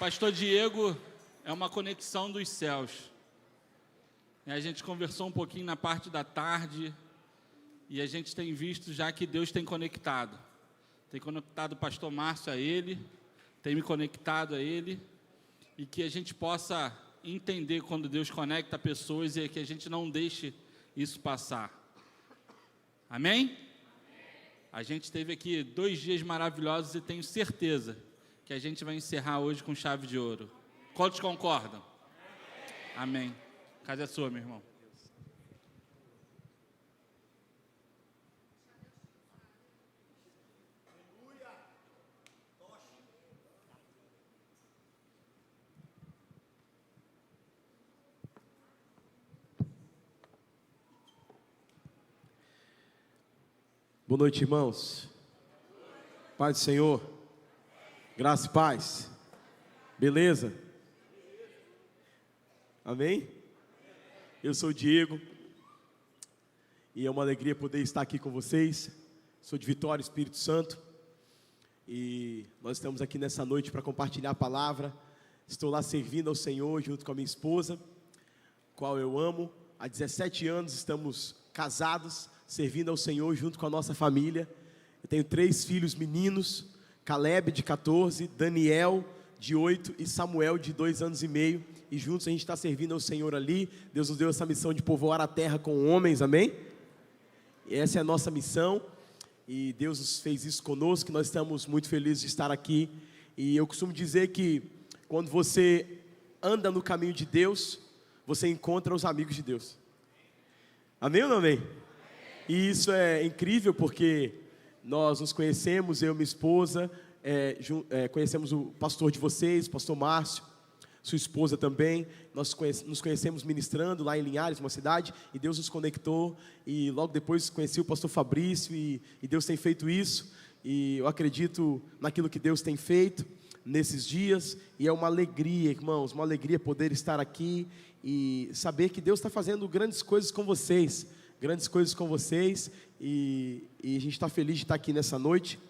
Pastor Diego é uma conexão dos céus. A gente conversou um pouquinho na parte da tarde e a gente tem visto já que Deus tem conectado. Tem conectado o pastor Márcio a ele, tem me conectado a ele, e que a gente possa entender quando Deus conecta pessoas e que a gente não deixe isso passar. Amém? A gente teve aqui 2 dias maravilhosos e tenho certeza que a gente vai encerrar hoje com chave de ouro. Quantos concordam? Amém. A casa é sua, meu irmão. Boa noite, irmãos. Paz do Senhor. Graça e paz. Beleza? Amém? Eu sou o Diego e é uma alegria poder estar aqui com vocês. Sou de Vitória, Espírito Santo, e nós estamos aqui nessa noite para compartilhar a palavra. Estou lá servindo ao Senhor junto com a minha esposa, qual eu amo. Há 17 anos estamos casados, servindo ao Senhor junto com a nossa família. Eu tenho 3 filhos meninos: Caleb, de 14, Daniel, de 8 e Samuel, de 2 anos e meio. E juntos a gente está servindo ao Senhor ali. Deus nos deu essa missão de povoar a terra com homens, amém? E essa é a nossa missão, e Deus fez isso conosco. Nós estamos muito felizes de estar aqui. E eu costumo dizer que quando você anda no caminho de Deus, você encontra os amigos de Deus. Amém ou não amém? E isso é incrível porque nós nos conhecemos, eu e minha esposa, conhecemos o pastor de vocês, o pastor Márcio, sua esposa também. Nós nos conhecemos ministrando lá em Linhares, uma cidade, e Deus nos conectou, e logo depois conheci o pastor Fabrício, e Deus tem feito isso, e eu acredito naquilo que Deus tem feito nesses dias, e é uma alegria, irmãos, uma alegria poder estar aqui e saber que Deus está fazendo grandes coisas com vocês, e a gente está feliz de estar aqui nessa noite.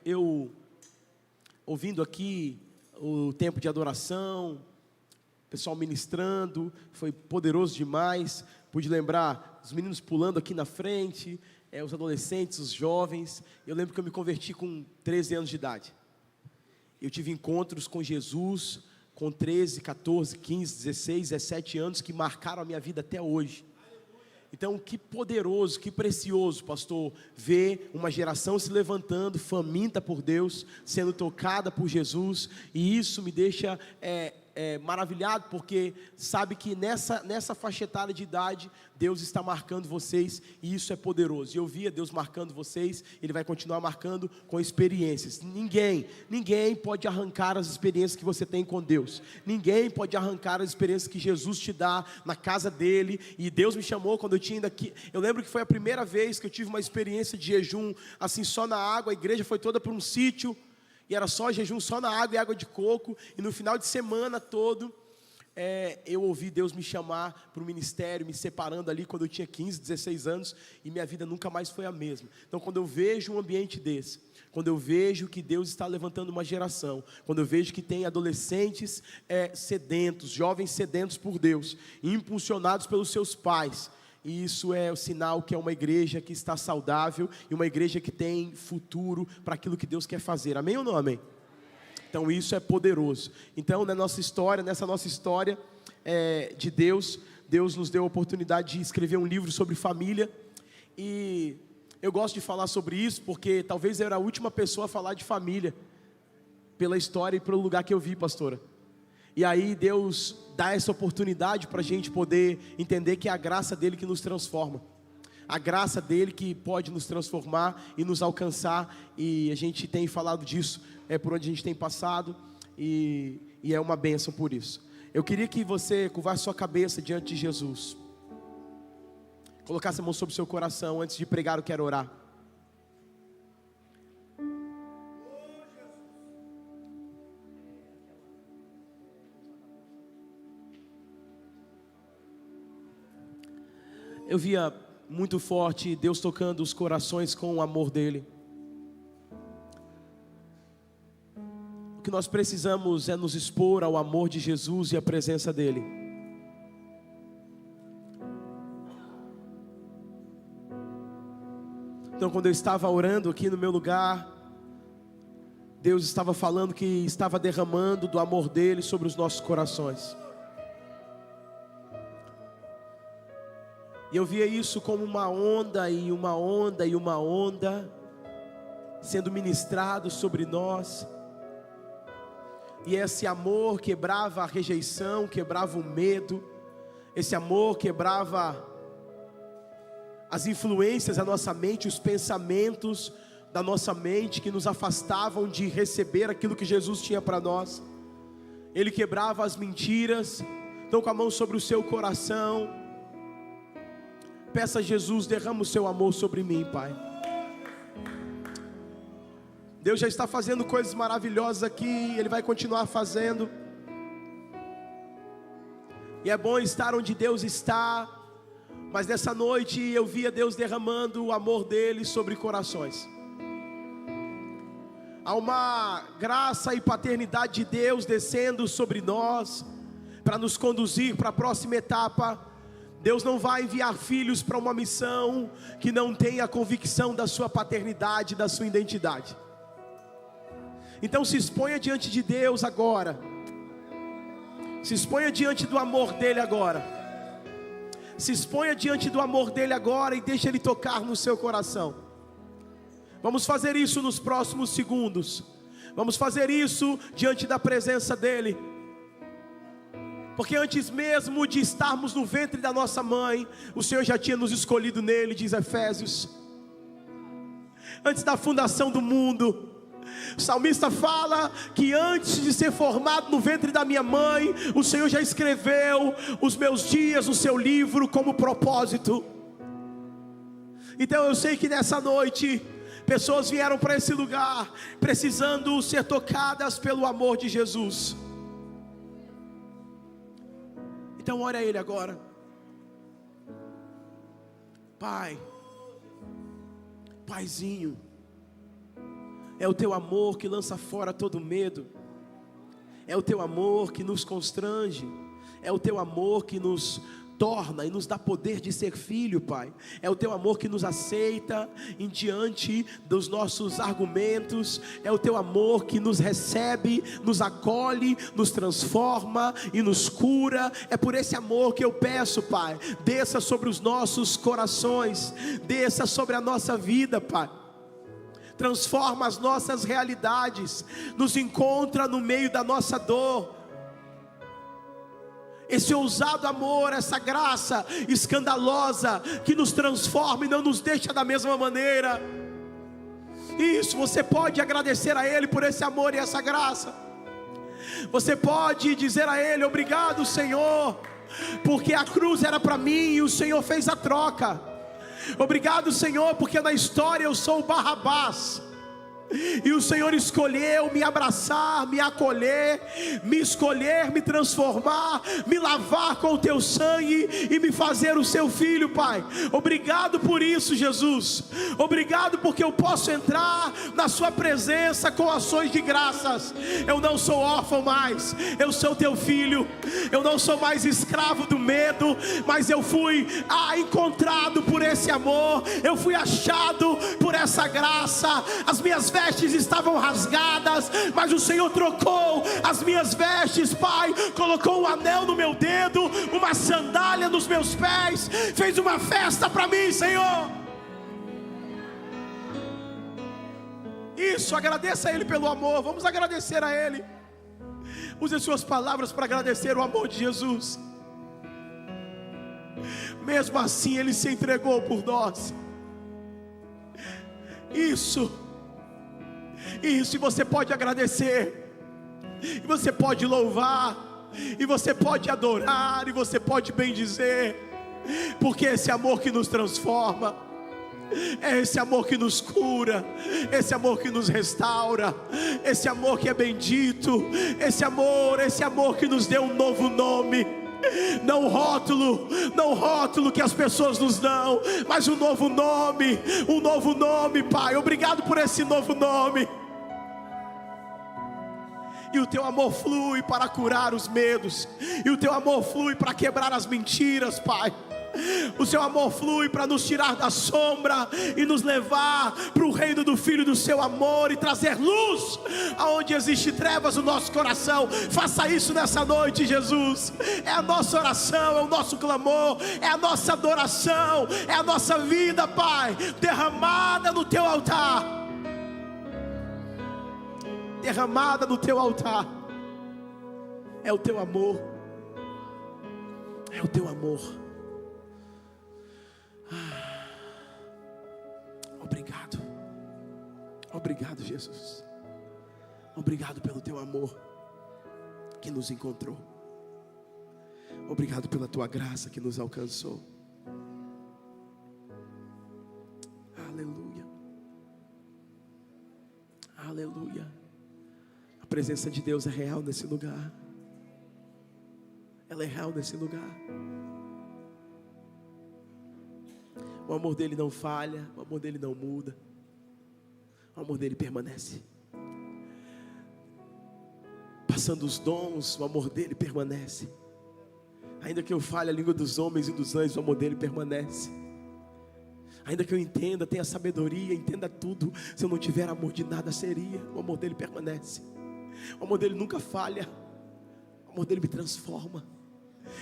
Eu ouvindo aqui o tempo de adoração, o pessoal ministrando, foi poderoso demais. Pude lembrar os meninos pulando aqui na frente, os adolescentes, os jovens. Eu lembro que eu me converti com 13 anos de idade. Eu tive encontros com Jesus com 13, 14, 15, 16, 17 anos que marcaram a minha vida até hoje. Então, que poderoso, que precioso, pastor, ver uma geração se levantando, faminta por Deus, sendo tocada por Jesus. E isso me deixa maravilhado, porque sabe que nessa faixa etária de idade, Deus está marcando vocês, e isso é poderoso. E eu via Deus marcando vocês, Ele vai continuar marcando com experiências. Ninguém pode arrancar as experiências que você tem com Deus. Ninguém pode arrancar as experiências que Jesus te dá na casa dele. E Deus me chamou quando eu tinha ainda aqui. Eu lembro que foi a primeira vez que eu tive uma experiência de jejum, assim, só na água. A igreja foi toda para um sítio, e era só jejum, só na água e água de coco. E no final de semana todo, eu ouvi Deus me chamar para o ministério, me separando ali quando eu tinha 15, 16 anos. E minha vida nunca mais foi a mesma. Então, quando eu vejo um ambiente desse, quando eu vejo que Deus está levantando uma geração, quando eu vejo que tem adolescentes sedentos, jovens sedentos por Deus, impulsionados pelos seus pais, e isso é o sinal que é uma igreja que está saudável e uma igreja que tem futuro para aquilo que Deus quer fazer. Amém ou não amém? Então isso é poderoso. Então nessa nossa história de Deus nos deu a oportunidade de escrever um livro sobre família. E eu gosto de falar sobre isso porque talvez eu era a última pessoa a falar de família, pela história e pelo lugar que eu vi, pastora. E aí Deus dá essa oportunidade para a gente poder entender que é a graça dele que nos transforma, a graça dele que pode nos transformar e nos alcançar. E a gente tem falado disso, por onde a gente tem passado, e é uma bênção por isso. Eu queria que você curvasse sua cabeça diante de Jesus, colocasse a mão sobre o seu coração. Antes de pregar, eu quero orar. Eu via muito forte Deus tocando os corações com o amor dele. O que que nós precisamos é nos expor ao amor de Jesus e à presença dEle. Então, quando eu estava orando aqui no meu lugar, Deus estava falando que estava derramando do amor dEle sobre os nossos corações. E eu via isso como uma onda e uma onda e uma onda sendo ministrado sobre nós. E esse amor quebrava a rejeição, quebrava o medo. Esse amor quebrava as influências da nossa mente, os pensamentos da nossa mente que nos afastavam de receber aquilo que Jesus tinha para nós. Ele quebrava as mentiras. Então, com a mão sobre o seu coração, peça a Jesus: derrama o seu amor sobre mim, Pai. Deus já está fazendo coisas maravilhosas aqui, Ele vai continuar fazendo. E é bom estar onde Deus está. Mas nessa noite eu via Deus derramando o amor dEle sobre corações. Há uma graça e paternidade de Deus descendo sobre nós, para nos conduzir para a próxima etapa. Deus não vai enviar filhos para uma missão que não tenha a convicção da sua paternidade, da sua identidade. Então se exponha diante de Deus agora. Se exponha diante do amor dEle agora. Se exponha diante do amor dEle agora e deixe Ele tocar no seu coração. Vamos fazer isso nos próximos segundos. Vamos fazer isso diante da presença dEle. Porque antes mesmo de estarmos no ventre da nossa mãe, o Senhor já tinha nos escolhido nele, diz Efésios. Antes da fundação do mundo, o salmista fala que antes de ser formado no ventre da minha mãe, o Senhor já escreveu os meus dias no seu livro como propósito. Então eu sei que nessa noite pessoas vieram para esse lugar precisando ser tocadas pelo amor de Jesus. Então ore a Ele agora. Pai, Paizinho, é o Teu amor que lança fora todo medo. É o Teu amor que nos constrange. É o Teu amor que nos torna e nos dá poder de ser filho, Pai. É o Teu amor que nos aceita em diante dos nossos argumentos. É o Teu amor que nos recebe, nos acolhe, nos transforma e nos cura. É por esse amor que eu peço, Pai, desça sobre os nossos corações, desça sobre a nossa vida, Pai. Transforma as nossas realidades, nos encontra no meio da nossa dor. Esse ousado amor, essa graça escandalosa que nos transforma e não nos deixa da mesma maneira. Isso, você pode agradecer a Ele por esse amor e essa graça. Você pode dizer a Ele: obrigado, Senhor, porque a cruz era para mim e o Senhor fez a troca. Obrigado, Senhor, porque na história eu sou o Barrabás e o Senhor escolheu me abraçar, me acolher, me escolher, me transformar, me lavar com o Teu sangue e me fazer o Seu filho, Pai. Obrigado por isso, Jesus. Obrigado porque eu posso entrar na Sua presença com ações de graças. Eu não sou órfão mais, eu sou Teu filho. Eu não sou mais escravo do medo, mas eu fui encontrado por esse amor. Eu fui achado por essa graça. As minhas vestes estavam rasgadas, mas o Senhor trocou as minhas vestes, Pai. Colocou um anel no meu dedo, uma sandália nos meus pés, fez uma festa para mim, Senhor. Isso, agradeça a Ele pelo amor. Vamos agradecer a Ele. Use as suas palavras para agradecer o amor de Jesus. Mesmo assim Ele se entregou por nós. Isso, e você pode agradecer, e você pode louvar, e você pode adorar, e você pode bendizer, porque esse amor que nos transforma, é esse amor que nos cura, esse amor que nos restaura, esse amor que é bendito, esse amor que nos deu um novo nome. Não rótulo que as pessoas nos dão, mas um novo nome, Pai. Obrigado por esse novo nome. E o teu amor flui para curar os medos. E o teu amor flui para quebrar as mentiras, Pai. O seu amor flui para nos tirar da sombra e nos levar para o reino do Filho do seu amor, e trazer luz aonde existe trevas no nosso coração. Faça isso nessa noite, Jesus. É a nossa oração, é o nosso clamor, é a nossa adoração, é a nossa vida, Pai, derramada no teu altar. Derramada no teu altar. É o teu amor. É o teu amor. Obrigado. Obrigado, Jesus. Obrigado pelo teu amor que nos encontrou. Obrigado pela tua graça que nos alcançou. Aleluia. Aleluia. A presença de Deus é real nesse lugar. Ela é real nesse lugar. O amor dele não falha, o amor dele não muda, o amor dele permanece. Passando os dons, o amor dele permanece. Ainda que eu fale a língua dos homens e dos anjos, o amor dele permanece. Ainda que eu entenda, tenha sabedoria, entenda tudo, se eu não tiver amor, de nada seria. O amor dele permanece. O amor dele nunca falha. O amor dele me transforma.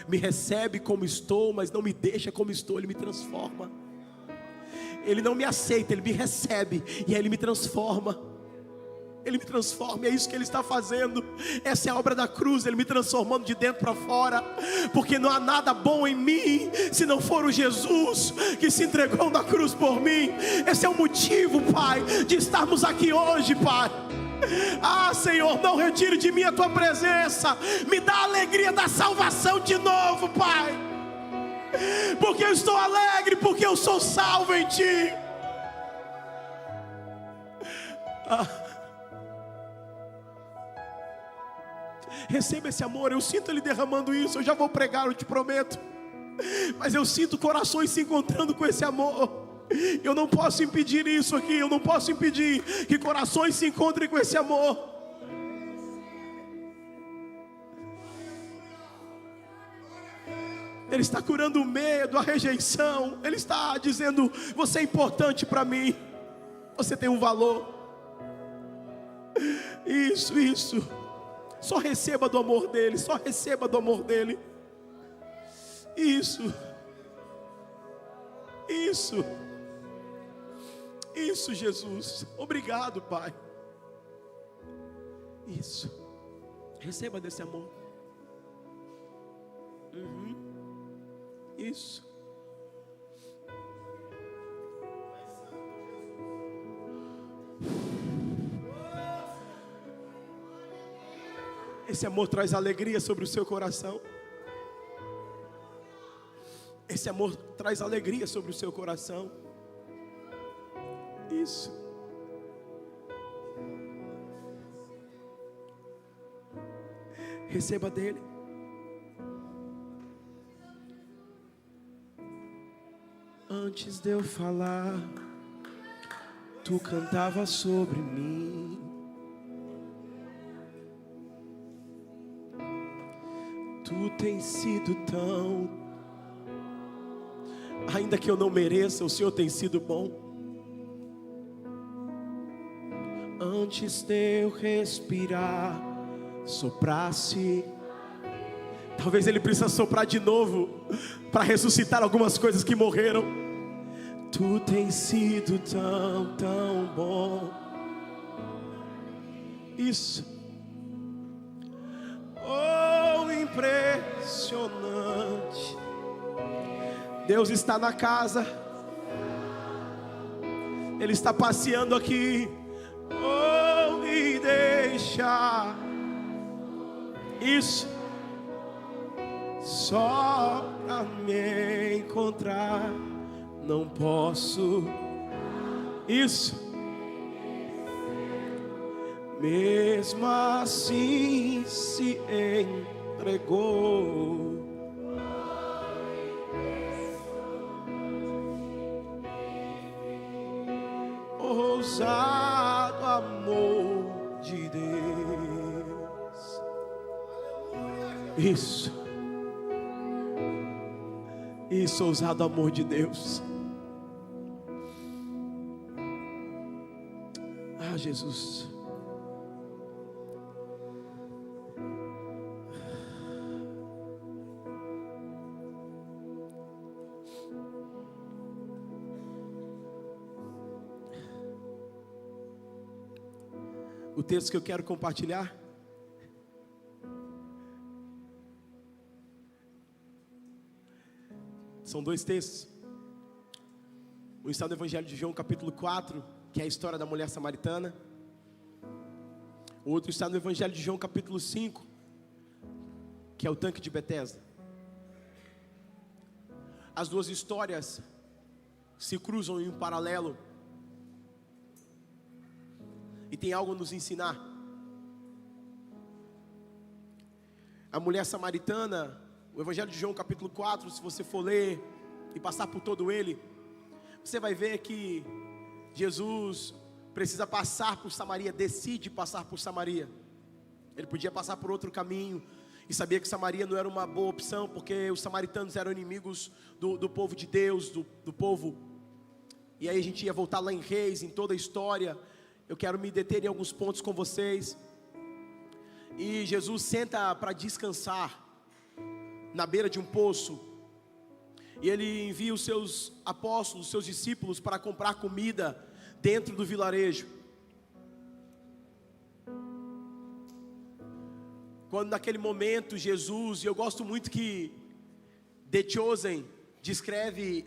Me recebe como estou, mas não me deixa como estou. Ele me transforma. Ele não me aceita, ele me recebe, e aí ele me transforma. Ele me transforma, e é isso que ele está fazendo. Essa é a obra da cruz, ele me transformando de dentro para fora. Porque não há nada bom em mim, se não for o Jesus que se entregou na cruz por mim. Esse é o motivo, Pai, de estarmos aqui hoje, Pai. Ah, Senhor, não retire de mim a tua presença. Me dá a alegria da salvação de novo, Pai. Porque eu estou alegre, porque eu sou salvo em Ti. Receba esse amor, eu sinto Ele derramando isso. Eu já vou pregar, eu te prometo. Mas eu sinto corações se encontrando com esse amor. Eu não posso impedir isso aqui. Eu não posso impedir que corações se encontrem com esse amor. Ele está curando o medo, a rejeição. Ele está dizendo: você é importante para mim. Você tem um valor. Isso. Só receba do amor dele. Só receba do amor dele. Isso, Jesus. Obrigado, Pai. Isso. Receba desse amor. Isso. Esse amor traz alegria sobre o seu coração. Esse amor traz alegria sobre o seu coração. Isso. Receba dele. Antes de eu falar, tu cantava sobre mim. Tu tens sido tão, ainda que eu não mereça, o Senhor tem sido bom. Antes de eu respirar, soprasse. Talvez Ele precisa soprar de novo para ressuscitar algumas coisas que morreram. Tu tens sido tão, tão bom. Isso. Oh, impressionante. Deus está na casa. Ele está passeando aqui. Oh, me deixa. Isso. Só pra me encontrar, não posso. Isso. Mesmo assim se entregou. Ousado amor de Deus. Isso. Isso, ousado amor de Deus. Ah, Jesus. O texto que eu quero compartilhar são dois textos. Um está no Evangelho de João, capítulo 4, que é a história da mulher samaritana. O outro está no Evangelho de João, capítulo 5, que é o tanque de Betesda. As duas histórias se cruzam em um paralelo e tem algo a nos ensinar. A mulher samaritana, o Evangelho de João capítulo 4, se você for ler e passar por todo ele, você vai ver que Jesus precisa passar por Samaria, decide passar por Samaria. Ele podia passar por outro caminho e sabia que Samaria não era uma boa opção, porque os samaritanos eram inimigos do povo de Deus, do povo. E aí a gente ia voltar lá em Reis, em toda a história. Eu quero me deter em alguns pontos com vocês. E Jesus senta para descansar na beira de um poço. E ele envia os seus apóstolos, os seus discípulos, para comprar comida dentro do vilarejo. Quando naquele momento Jesus, e eu gosto muito que The Chosen descreve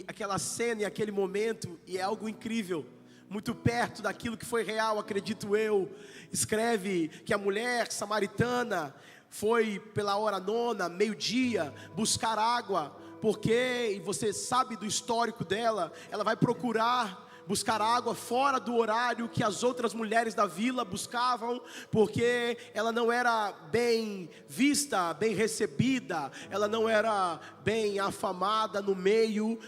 aquela cena e aquele momento, e é algo incrível, muito perto daquilo que foi real, acredito eu. Escreve que a mulher samaritana foi pela hora nona, meio-dia, buscar água, porque, e você sabe do histórico dela, ela vai buscar água fora do horário que as outras mulheres da vila buscavam, porque ela não era bem vista, bem recebida, ela não era bem afamada no meio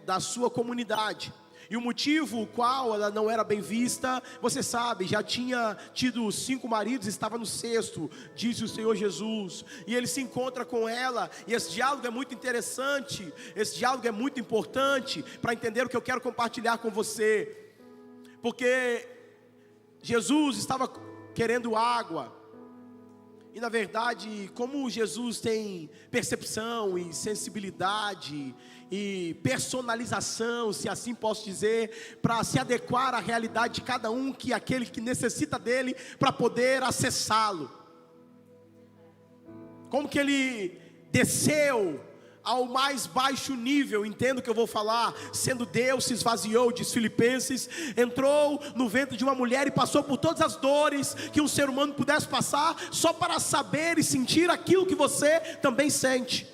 da sua comunidade. E o motivo o qual ela não era bem vista, você sabe, já tinha tido 5 maridos, estava no 6º, disse o Senhor Jesus. E ele se encontra com ela, e esse diálogo é muito interessante, esse diálogo é muito importante, para entender o que eu quero compartilhar com você. Porque Jesus estava querendo água, e na verdade, como Jesus tem percepção e sensibilidade e personalização, se assim posso dizer, para se adequar à realidade de cada um, que é aquele que necessita dele para poder acessá-lo. Como que ele desceu ao mais baixo nível, entendo o que eu vou falar, sendo Deus, se esvaziou, diz Filipenses, entrou no ventre de uma mulher e passou por todas as dores que um ser humano pudesse passar, só para saber e sentir aquilo que você também sente.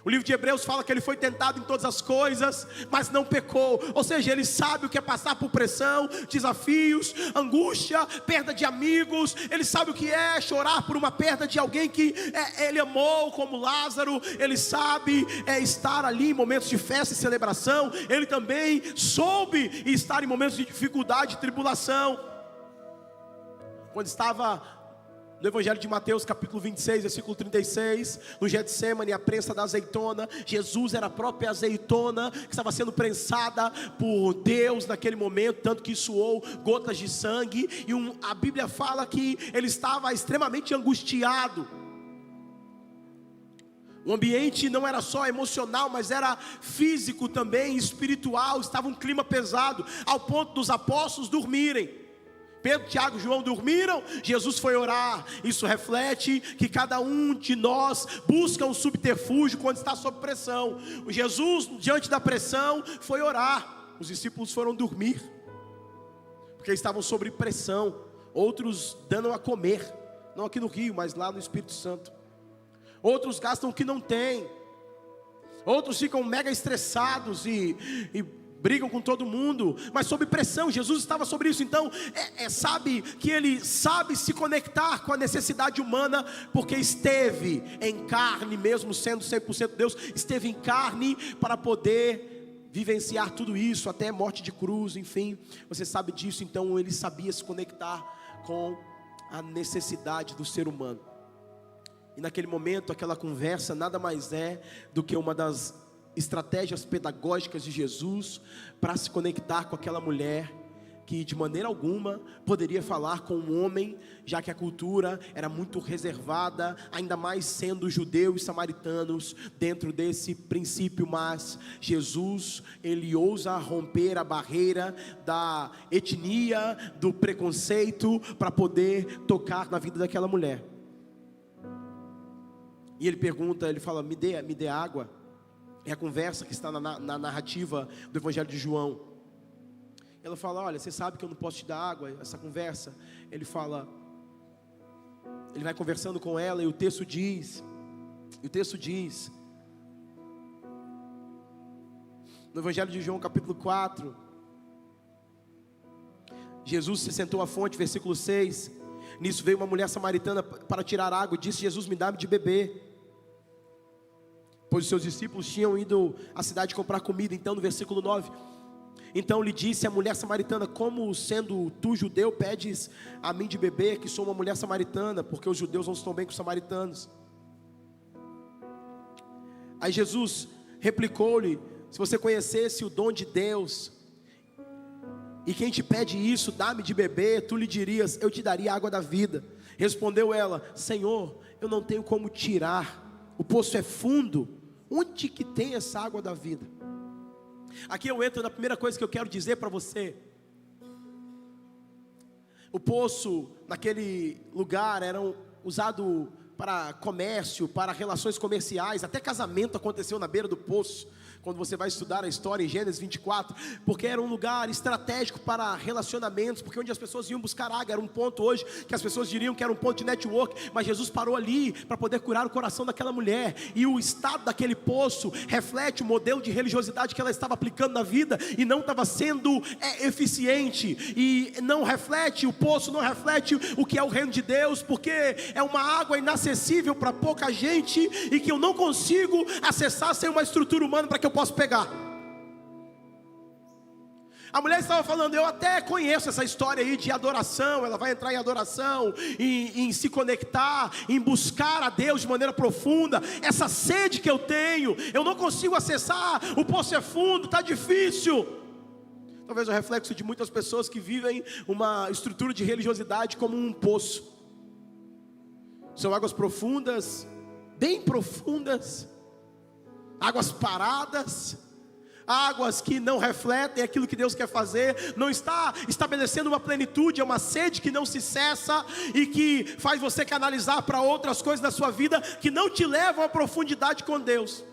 O livro de Hebreus fala que ele foi tentado em todas as coisas, mas não pecou. Ou seja, ele sabe o que é passar por pressão, desafios, angústia, perda de amigos. Ele sabe o que é chorar por uma perda de alguém que ele amou, como Lázaro. Ele sabe estar ali em momentos de festa e celebração. Ele também soube estar em momentos de dificuldade e tribulação. Quando estava no Evangelho de Mateus, capítulo 26, versículo 36, no Getsemane, a prensa da azeitona, Jesus era a própria azeitona que estava sendo prensada por Deus naquele momento, tanto que suou gotas de sangue, e a Bíblia fala que ele estava extremamente angustiado. O ambiente não era só emocional, mas era físico também, espiritual, estava um clima pesado, ao ponto dos apóstolos dormirem. Pedro, Tiago e João dormiram, Jesus foi orar. Isso reflete que cada um de nós busca um subterfúgio quando está sob pressão. O Jesus, diante da pressão, foi orar. Os discípulos foram dormir, porque estavam sob pressão. Outros dando a comer, não aqui no Rio, mas lá no Espírito Santo. Outros gastam o que não tem. Outros ficam mega estressados e brigam com todo mundo, mas sob pressão. Jesus estava sobre isso. Então sabe que ele sabe se conectar com a necessidade humana, porque esteve em carne, mesmo sendo 100% Deus, esteve em carne para poder vivenciar tudo isso, até morte de cruz, enfim, você sabe disso. Então ele sabia se conectar com a necessidade do ser humano. E naquele momento, aquela conversa nada mais é do que uma das estratégias pedagógicas de Jesus para se conectar com aquela mulher que de maneira alguma poderia falar com um homem, já que a cultura era muito reservada, ainda mais sendo judeus e samaritanos dentro desse princípio. Mas Jesus, ele ousa romper a barreira da etnia, do preconceito, para poder tocar na vida daquela mulher. E ele pergunta, ele fala, me dê água. É a conversa que está na narrativa do Evangelho de João. Ela fala, olha, você sabe que eu não posso te dar água. Essa conversa, ele vai conversando com ela, e o texto diz, no Evangelho de João capítulo 4, Jesus se sentou à fonte, versículo 6, nisso veio uma mulher samaritana para tirar água, e disse, Jesus, me dá de beber, pois os seus discípulos tinham ido à cidade comprar comida. Então no versículo 9, então lhe disse a mulher samaritana, como sendo tu judeu, pedes a mim de beber, que sou uma mulher samaritana, porque os judeus não estão bem com os samaritanos. Aí Jesus replicou-lhe, se você conhecesse o dom de Deus, e quem te pede isso, dá-me de beber, tu lhe dirias, eu te daria a água da vida. Respondeu ela, Senhor, eu não tenho como tirar, o poço é fundo, onde que tem essa água da vida? Aqui eu entro na primeira coisa que eu quero dizer para você. O poço naquele lugar era usado para comércio, para relações comerciais, até casamento aconteceu na beira do poço. Quando você vai estudar a história em Gênesis 24, porque era um lugar estratégico para relacionamentos, porque onde as pessoas iam buscar água, era um ponto hoje, que as pessoas diriam que era um ponto de network, mas Jesus parou ali, para poder curar o coração daquela mulher, e o estado daquele poço, reflete o modelo de religiosidade que ela estava aplicando na vida, e não estava sendo eficiente, e não reflete, o poço não reflete o que é o reino de Deus, porque é uma água inacessível para pouca gente, e que eu não consigo acessar sem uma estrutura humana para que eu posso pegar. A mulher estava falando, eu até conheço essa história aí de adoração, ela vai entrar em adoração, em se conectar, em buscar a Deus de maneira profunda, essa sede que eu tenho, eu não consigo acessar, o poço é fundo, está difícil. Talvez o reflexo de muitas pessoas que vivem uma estrutura de religiosidade como um poço. São águas profundas, bem profundas, águas paradas, águas que não refletem aquilo que Deus quer fazer, não está estabelecendo uma plenitude, é uma sede que não se cessa e que faz você canalizar para outras coisas da sua vida que não te levam à profundidade com Deus.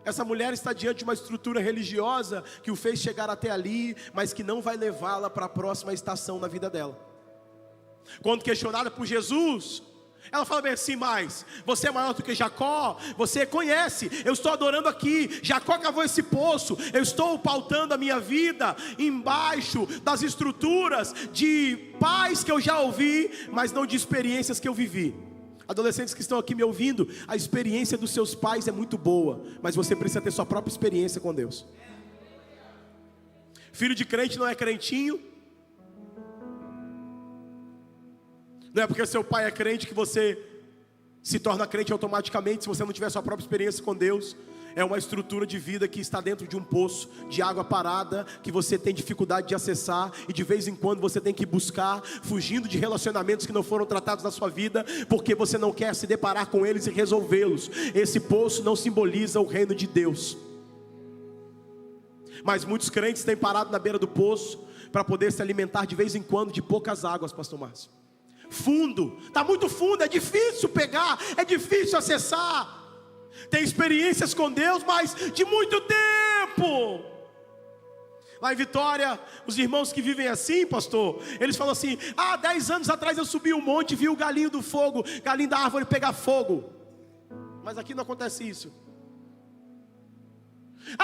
Essa mulher está diante de uma estrutura religiosa que o fez chegar até ali, mas que não vai levá-la para a próxima estação na vida dela. Quando questionada por Jesus, ela fala bem assim, mas você é maior do que Jacó, você conhece, eu estou adorando aqui, Jacó cavou esse poço, eu estou pautando a minha vida embaixo das estruturas de pais que eu já ouvi, mas não de experiências que eu vivi. Adolescentes que estão aqui me ouvindo, a experiência dos seus pais é muito boa, mas você precisa ter sua própria experiência com Deus. Filho de crente não é crentinho. Não é porque seu pai é crente que você se torna crente automaticamente, se você não tiver sua própria experiência com Deus. É uma estrutura de vida que está dentro de um poço de água parada, que você tem dificuldade de acessar, e de vez em quando você tem que buscar, fugindo de relacionamentos que não foram tratados na sua vida, porque você não quer se deparar com eles e resolvê-los. Esse poço não simboliza o reino de Deus. Mas muitos crentes têm parado na beira do poço, para poder se alimentar de vez em quando de poucas águas, pastor Márcio. Fundo, está muito fundo, é difícil pegar, é difícil acessar. Tem experiências com Deus, mas de muito tempo. Lá em Vitória, os irmãos que vivem assim, pastor, eles falam assim, 10 anos atrás eu subi um monte e vi o galinho do fogo, galinho da árvore pegar fogo. Mas aqui não acontece isso.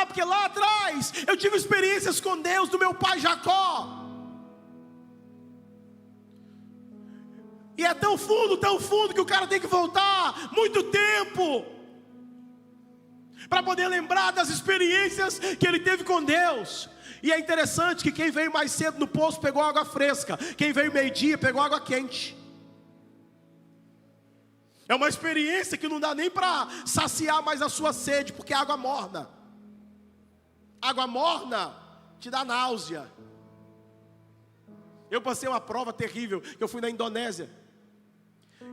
Porque lá atrás eu tive experiências com Deus do meu pai Jacó. E é tão fundo que o cara tem que voltar muito tempo para poder lembrar das experiências que ele teve com Deus. E é interessante que quem veio mais cedo no poço pegou água fresca, quem veio meio-dia pegou água quente. É uma experiência que não dá nem para saciar mais a sua sede, porque é água morna. Água morna te dá náusea. Eu passei uma prova terrível, eu fui na Indonésia.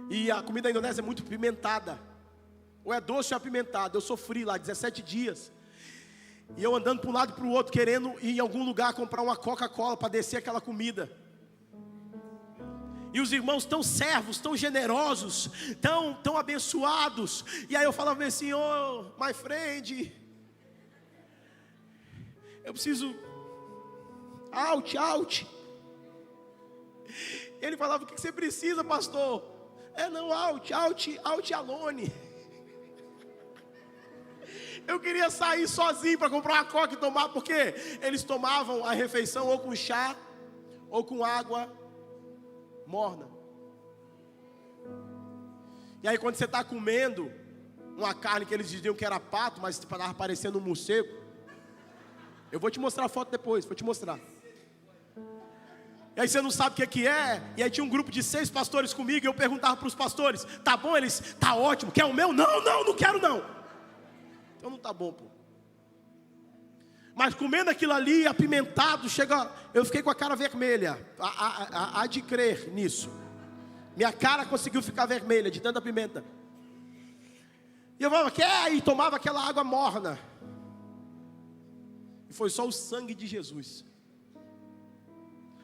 E a comida da Indonésia é muito pimentada. Ou é doce ou é apimentada. Eu sofri lá 17 dias. E eu andando para um lado e para o outro, querendo ir em algum lugar comprar uma Coca-Cola para descer aquela comida. E os irmãos tão servos, tão generosos, tão abençoados. E aí eu falava assim: oh, my friend, eu preciso, out. Ele falava: o que você precisa, pastor? Não, out alone. Eu queria sair sozinho para comprar uma coca e tomar, porque eles tomavam a refeição ou com chá, ou com água morna. E aí quando você está comendo uma carne que eles diziam que era pato, mas estava parecendo um morcego. Eu vou te mostrar a foto depois, vou te mostrar. E aí você não sabe o que é. E aí tinha um grupo de 6 pastores comigo, e eu perguntava para os pastores: tá bom? Eles: tá ótimo, quer o meu? Não quero não. Então não tá bom, pô. Mas comendo aquilo ali, apimentado, eu fiquei com a cara vermelha. Há de crer nisso. Minha cara conseguiu ficar vermelha de tanta pimenta. E eu falava: quer? E tomava aquela água morna. E foi só o sangue de Jesus.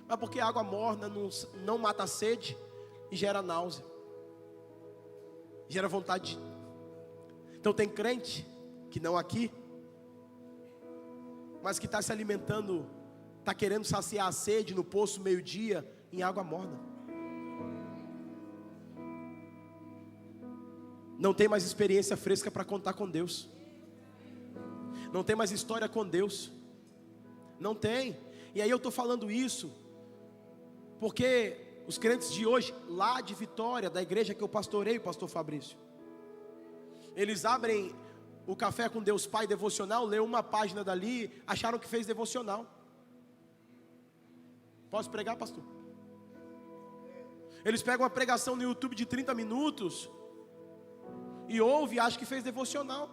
Mas porque a água morna não mata a sede e gera náusea, gera vontade. Então tem crente que não aqui, mas que está se alimentando, está querendo saciar a sede no poço meio-dia em água morna. Não tem mais experiência fresca para contar com Deus. Não tem mais história com Deus. Não tem. E aí eu estou falando isso porque os crentes de hoje, lá de Vitória, da igreja que eu pastorei, o pastor Fabrício, eles abrem o Café com Deus Pai devocional, lê uma página dali, acharam que fez devocional. Posso pregar, pastor? Eles pegam uma pregação no YouTube de 30 minutos e ouvem e acham que fez devocional.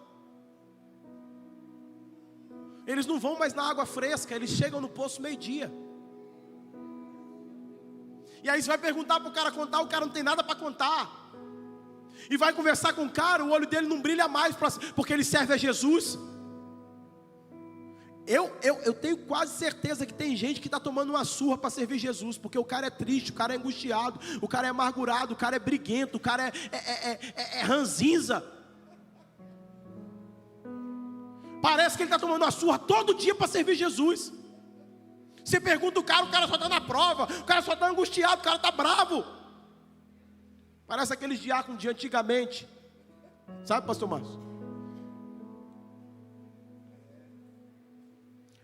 Eles não vão mais na água fresca, eles chegam no poço meio-dia. E aí você vai perguntar para o cara contar, o cara não tem nada para contar. E vai conversar com o cara, o olho dele não brilha mais, porque ele serve a Jesus. Eu tenho quase certeza que tem gente que está tomando uma surra para servir Jesus, porque o cara é triste, o cara é angustiado, o cara é amargurado, o cara é briguento, o cara é ranzinza. Parece que ele está tomando uma surra todo dia para servir Jesus. Você pergunta o cara só está na prova, o cara só está angustiado, o cara está bravo. Parece aqueles diáconos de antigamente. Sabe, pastor Márcio?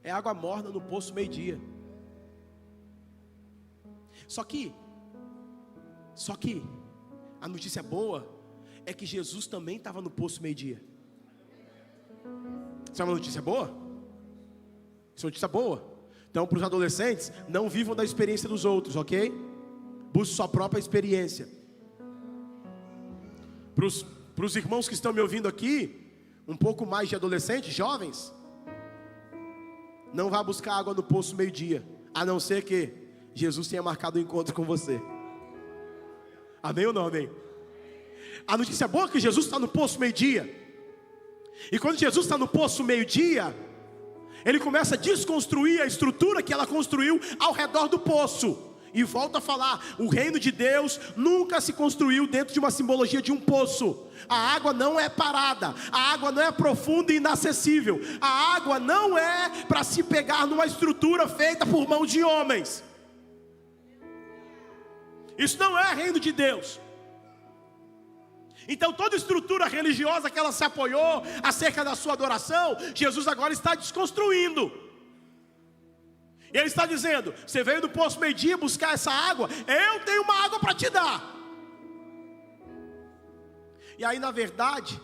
É água morna no poço meio-dia. Só que a notícia boa é que Jesus também estava no poço meio-dia. Isso é uma notícia boa? Isso é uma notícia boa. Então, para os adolescentes, não vivam da experiência dos outros, ok? Busque sua própria experiência. Para os irmãos que estão me ouvindo aqui, um pouco mais de adolescentes, jovens, não vá buscar água no poço meio-dia, a não ser que Jesus tenha marcado um encontro com você. Amém ou não amém? A notícia boa é que Jesus está no poço meio-dia. E quando Jesus está no poço meio-dia, Ele começa a desconstruir a estrutura que ela construiu ao redor do poço. E volta a falar: o reino de Deus nunca se construiu dentro de uma simbologia de um poço. A água não é parada, a água não é profunda e inacessível. A água não é para se pegar numa estrutura feita por mãos de homens. Isso não é reino de Deus. Então toda estrutura religiosa que ela se apoiou acerca da sua adoração, Jesus agora está desconstruindo. E Ele está dizendo: você veio do poço meio-dia buscar essa água, eu tenho uma água para te dar. E aí, na verdade,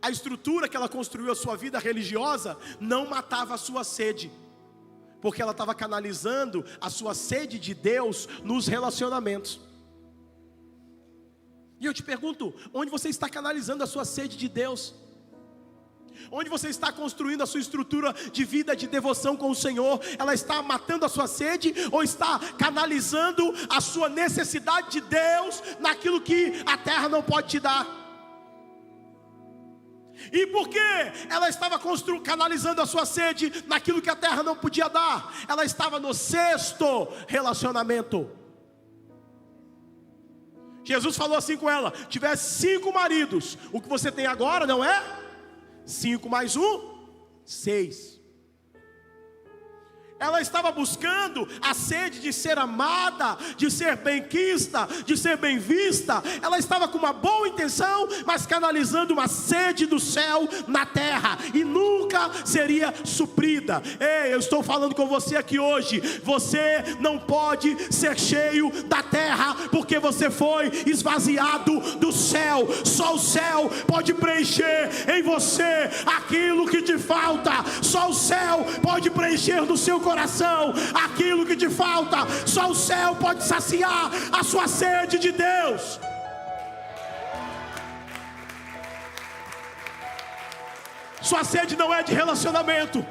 a estrutura que ela construiu a sua vida religiosa não matava a sua sede, porque ela estava canalizando a sua sede de Deus nos relacionamentos. E eu te pergunto, onde você está canalizando a sua sede de Deus? Onde você está construindo a sua estrutura de vida, de devoção com o Senhor? Ela está matando a sua sede ou está canalizando a sua necessidade de Deus naquilo que a terra não pode te dar? E por que ela estava canalizando a sua sede naquilo que a terra não podia dar? Ela estava no 6º relacionamento. Jesus falou assim com ela: tivesse 5 maridos, o que você tem agora não é? 5 mais 1, 6. Ela estava buscando a sede de ser amada, de ser bem-quista, de ser bem vista. Ela estava com uma boa intenção, mas canalizando uma sede do céu na terra, e nunca seria suprida. Ei, eu estou falando com você aqui hoje. Você não pode ser cheio da terra, porque você foi esvaziado do céu. Só o céu pode preencher em você aquilo que te falta. Só o céu pode preencher no seu coração aquilo que te falta. Só o céu pode saciar a sua sede de Deus. Sua sede não é de relacionamento,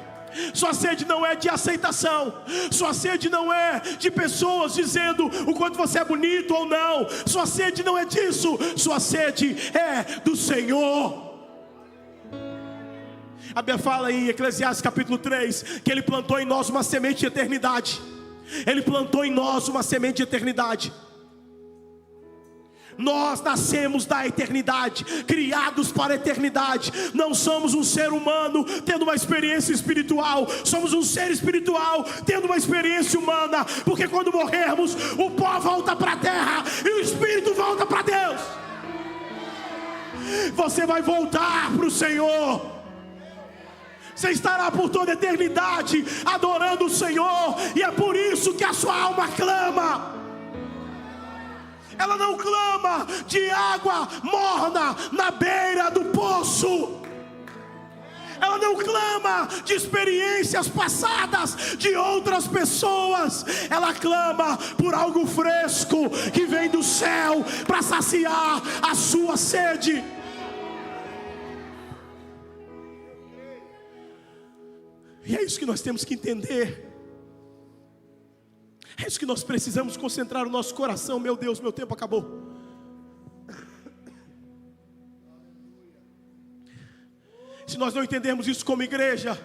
sua sede não é de aceitação, sua sede não é de pessoas dizendo o quanto você é bonito ou não. Sua sede não é disso. Sua sede é do Senhor. A Bíblia fala em Eclesiastes capítulo 3 que Ele plantou em nós uma semente de eternidade. Ele plantou em nós uma semente de eternidade. Nós nascemos da eternidade, criados para a eternidade. Não somos um ser humano tendo uma experiência espiritual. Somos um ser espiritual tendo uma experiência humana. Porque quando morrermos, o pó volta para a terra e o espírito volta para Deus. Você vai voltar para o Senhor. Você estará por toda a eternidade adorando o Senhor. E é por isso que a sua alma clama. Ela não clama de água morna na beira do poço. Ela não clama de experiências passadas de outras pessoas. Ela clama por algo fresco que vem do céu para saciar a sua sede. E é isso que nós temos que entender. É isso que nós precisamos concentrar o nosso coração. Meu Deus, meu tempo acabou. Se nós não entendermos isso como igreja,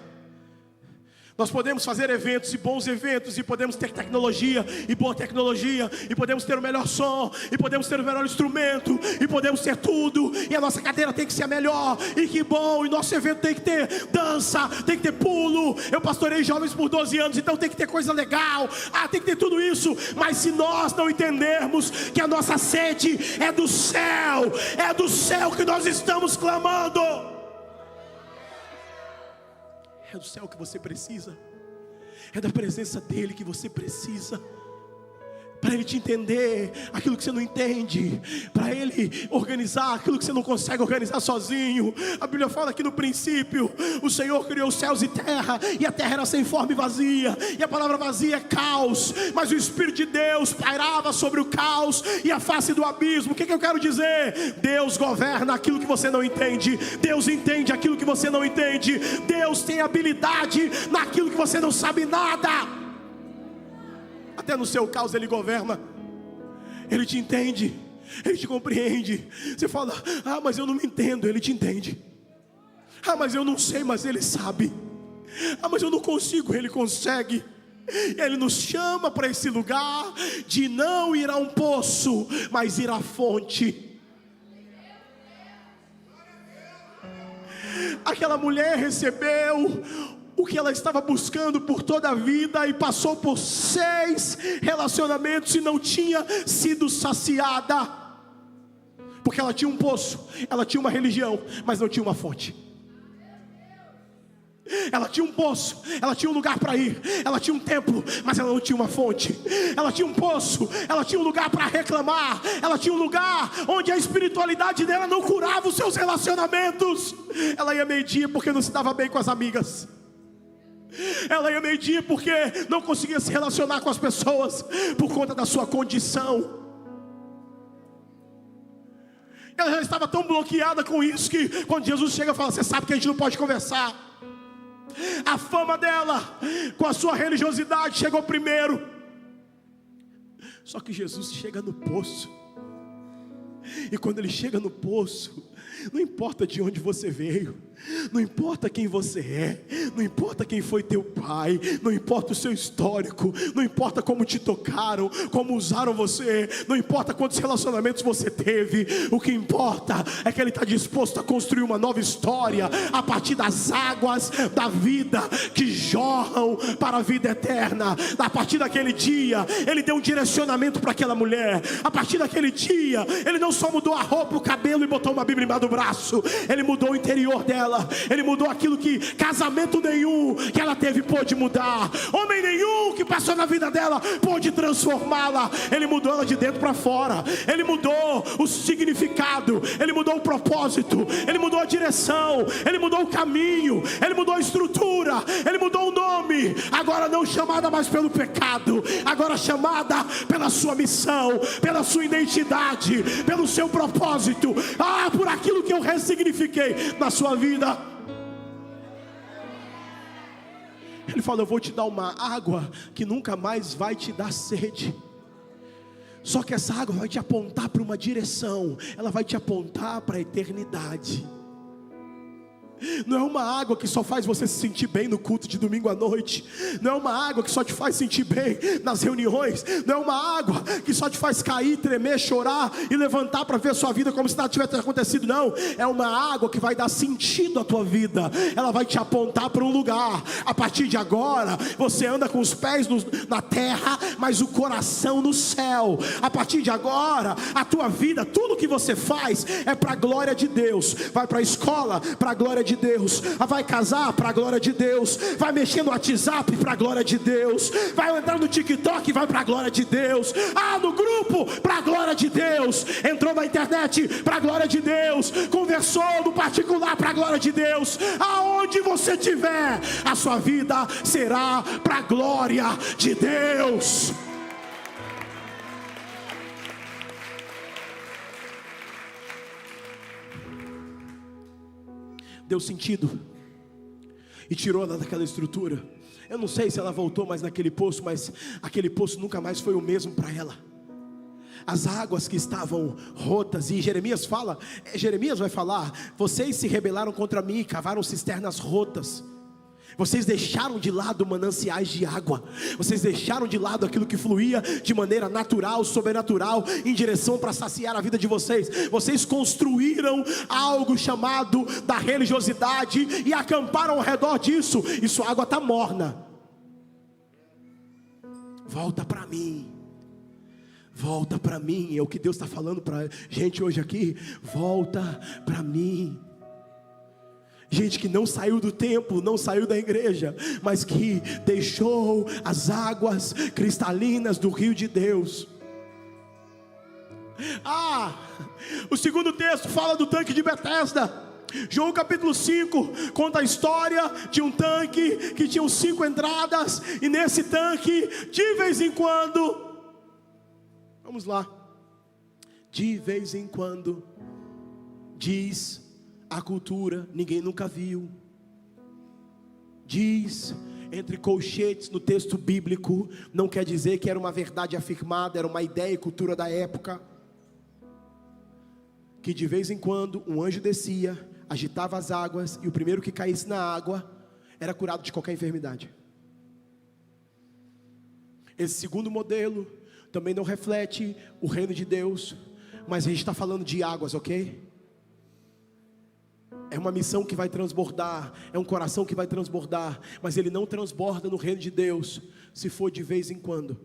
nós podemos fazer eventos e bons eventos, e podemos ter tecnologia e boa tecnologia, e podemos ter o melhor som, e podemos ter o melhor instrumento, e podemos ter tudo, e a nossa cadeira tem que ser a melhor, e que bom, e nosso evento tem que ter dança, tem que ter pulo. Eu pastorei jovens por 12 anos, então tem que ter coisa legal, tem que ter tudo isso. Mas se nós não entendermos que a nossa sede é do céu que nós estamos clamando. É do céu que você precisa. É da presença dEle que você precisa. Para Ele te entender aquilo que você não entende, para Ele organizar aquilo que você não consegue organizar sozinho. A Bíblia fala que no princípio o Senhor criou os céus e terra, e a terra era sem forma e vazia, e a palavra vazia é caos, mas o Espírito de Deus pairava sobre o caos e a face do abismo. O que eu quero dizer? Deus governa aquilo que você não entende, Deus entende aquilo que você não entende, Deus tem habilidade naquilo que você não sabe nada. Até no seu caos Ele governa. Ele te entende, Ele te compreende. Você fala: mas eu não me entendo. Ele te entende. Mas eu não sei, mas Ele sabe. Mas eu não consigo, Ele consegue. Ele nos chama para esse lugar de não ir a um poço, mas ir à fonte. Aquela mulher recebeu o que ela estava buscando por toda a vida, e passou por 6 relacionamentos e não tinha sido saciada, porque ela tinha um poço, ela tinha uma religião, mas não tinha uma fonte. Ela tinha um poço, ela tinha um lugar para ir, ela tinha um templo, mas ela não tinha uma fonte. Ela tinha um poço, ela tinha um lugar para reclamar, ela tinha um lugar onde a espiritualidade dela não curava os seus relacionamentos. Ela ia meio-dia porque não se dava bem com as amigas. Ela ia meio-dia porque não conseguia se relacionar com as pessoas por conta da sua condição. Ela já estava tão bloqueada com isso que quando Jesus chega e fala: você sabe que a gente não pode conversar. A fama dela com a sua religiosidade chegou primeiro. Só que Jesus chega no poço. E quando ele chega no poço, não importa de onde você veio, não importa quem você é, não importa quem foi teu pai, não importa o seu histórico, não importa como te tocaram, como usaram você, não importa quantos relacionamentos você teve, o que importa é que ele está disposto a construir uma nova história a partir das águas da vida que jorram para a vida eterna. A partir daquele dia, ele deu um direcionamento para aquela mulher. A partir daquele dia, ele não só mudou a roupa, o cabelo e botou uma Bíblia embaixo do braço, ele mudou o interior dela. Ele mudou aquilo que casamento nenhum que ela teve pôde mudar, homem nenhum que passou na vida dela pôde transformá-la. Ele mudou ela de dentro para fora. Ele mudou o significado, ele mudou o propósito, ele mudou a direção, ele mudou o caminho, ele mudou a estrutura, ele mudou o nome. Agora não chamada mais pelo pecado, agora chamada pela sua missão, pela sua identidade, pelo seu propósito. Por aquilo que eu ressignifiquei na sua vida. Ele falou: eu vou te dar uma água que nunca mais vai te dar sede. Só que essa água vai te apontar para uma direção, ela vai te apontar para a eternidade. Não é uma água que só faz você se sentir bem no culto de domingo à noite. Não é uma água que só te faz sentir bem nas reuniões. Não é uma água que só te faz cair, tremer, chorar e levantar para ver a sua vida como se nada tivesse acontecido. Não, é uma água que vai dar sentido à tua vida. Ela vai te apontar para um lugar. A partir de agora, você anda com os pés na terra, mas o coração no céu. A partir de agora, a tua vida, tudo que você faz é para a glória de Deus. Vai para a escola, para a glória de Deus. Vai casar para a glória de Deus. Vai mexer no WhatsApp para a glória de Deus. Vai entrar no TikTok, vai para a glória de Deus. No grupo, para a glória de Deus. Entrou na internet, para a glória de Deus. Conversou no particular, para a glória de Deus. Aonde você estiver, a sua vida será para a glória de Deus. Deu sentido e tirou ela daquela estrutura. Eu não sei se ela voltou mais naquele poço, mas aquele poço nunca mais foi o mesmo para ela. As águas que estavam rotas, e Jeremias vai falar: vocês se rebelaram contra mim e cavaram cisternas rotas. Vocês deixaram de lado mananciais de água. Vocês deixaram de lado aquilo que fluía de maneira natural, sobrenatural, em direção para saciar a vida de vocês. Vocês construíram algo chamado da religiosidade e acamparam ao redor disso, e sua água está morna. Volta para mim. Volta para mim. É o que Deus está falando para a gente hoje aqui. Volta para mim. Gente que não saiu do templo, não saiu da igreja, mas que deixou as águas cristalinas do rio de Deus. O segundo texto fala do tanque de Betesda. João capítulo 5 conta a história de um tanque que tinha 5 entradas, e nesse tanque, de vez em quando, vamos lá, de vez em quando, diz a cultura, ninguém nunca viu, diz entre colchetes no texto bíblico, não quer dizer que era uma verdade afirmada, era uma ideia e cultura da época, que de vez em quando um anjo descia, agitava as águas, e o primeiro que caísse na água era curado de qualquer enfermidade. Esse segundo modelo também não reflete o reino de Deus, mas a gente está falando de águas, ok? É uma missão que vai transbordar, é um coração que vai transbordar, mas ele não transborda no reino de Deus se for de vez em quando.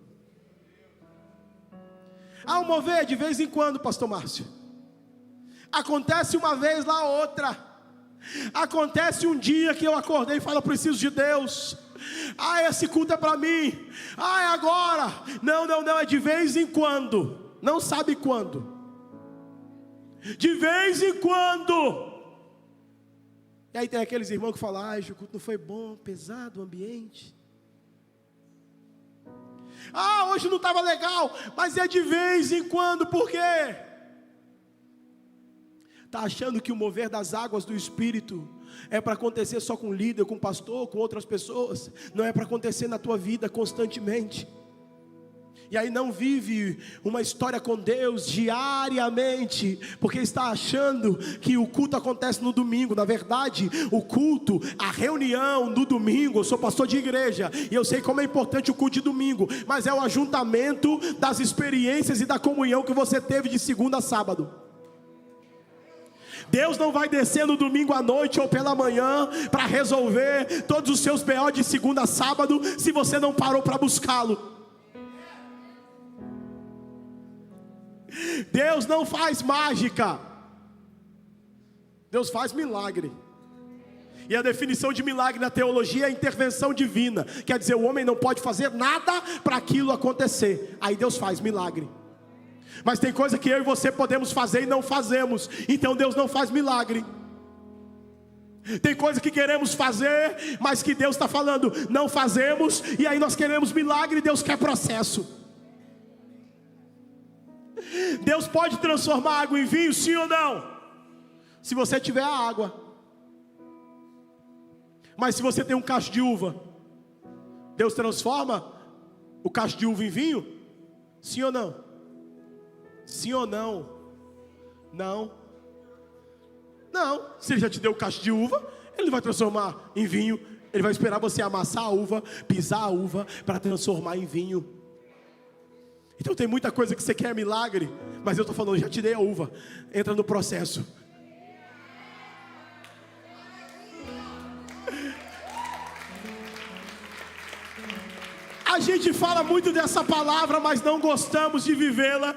Um mover de vez em quando, pastor Márcio. Acontece uma vez lá outra. Acontece um dia que eu acordei e falo: preciso de Deus. Esse culto é para mim. É agora. Não, é de vez em quando. Não sabe quando. De vez em quando. E aí tem aqueles irmãos que falam: o culto não foi bom, pesado o ambiente. Hoje não estava legal, mas é de vez em quando. Por quê? Está achando que o mover das águas do Espírito é para acontecer só com líder, com pastor, com outras pessoas. Não é para acontecer na tua vida constantemente. E aí não vive uma história com Deus diariamente, porque está achando que o culto acontece no domingo. Na verdade, o culto, a reunião no domingo, eu sou pastor de igreja, e eu sei como é importante o culto de domingo, mas é o ajuntamento das experiências e da comunhão que você teve de segunda a sábado. Deus não vai descer no domingo à noite ou pela manhã para resolver todos os seus BO de segunda a sábado, se você não parou para buscá-lo. Deus não faz mágica, Deus faz milagre. E a definição de milagre na teologia é intervenção divina. Quer dizer, o homem não pode fazer nada para aquilo acontecer. Aí Deus faz milagre. Mas tem coisa que eu e você podemos fazer e não fazemos, então Deus não faz milagre. Tem coisa que queremos fazer, mas que Deus está falando, não fazemos. E aí nós queremos milagre e Deus quer processo. Deus pode transformar água em vinho, sim ou não? Se você tiver a água. Mas se você tem um cacho de uva, Deus transforma o cacho de uva em vinho? Sim ou não? Sim ou não? Não. Não. Se Ele já te deu o cacho de uva, Ele vai transformar em vinho. Ele vai esperar você amassar a uva, pisar a uva, para transformar em vinho. Então tem muita coisa que você quer milagre, mas eu estou falando, já te dei a uva, entra no processo. A gente fala muito dessa palavra, mas não gostamos de vivê-la.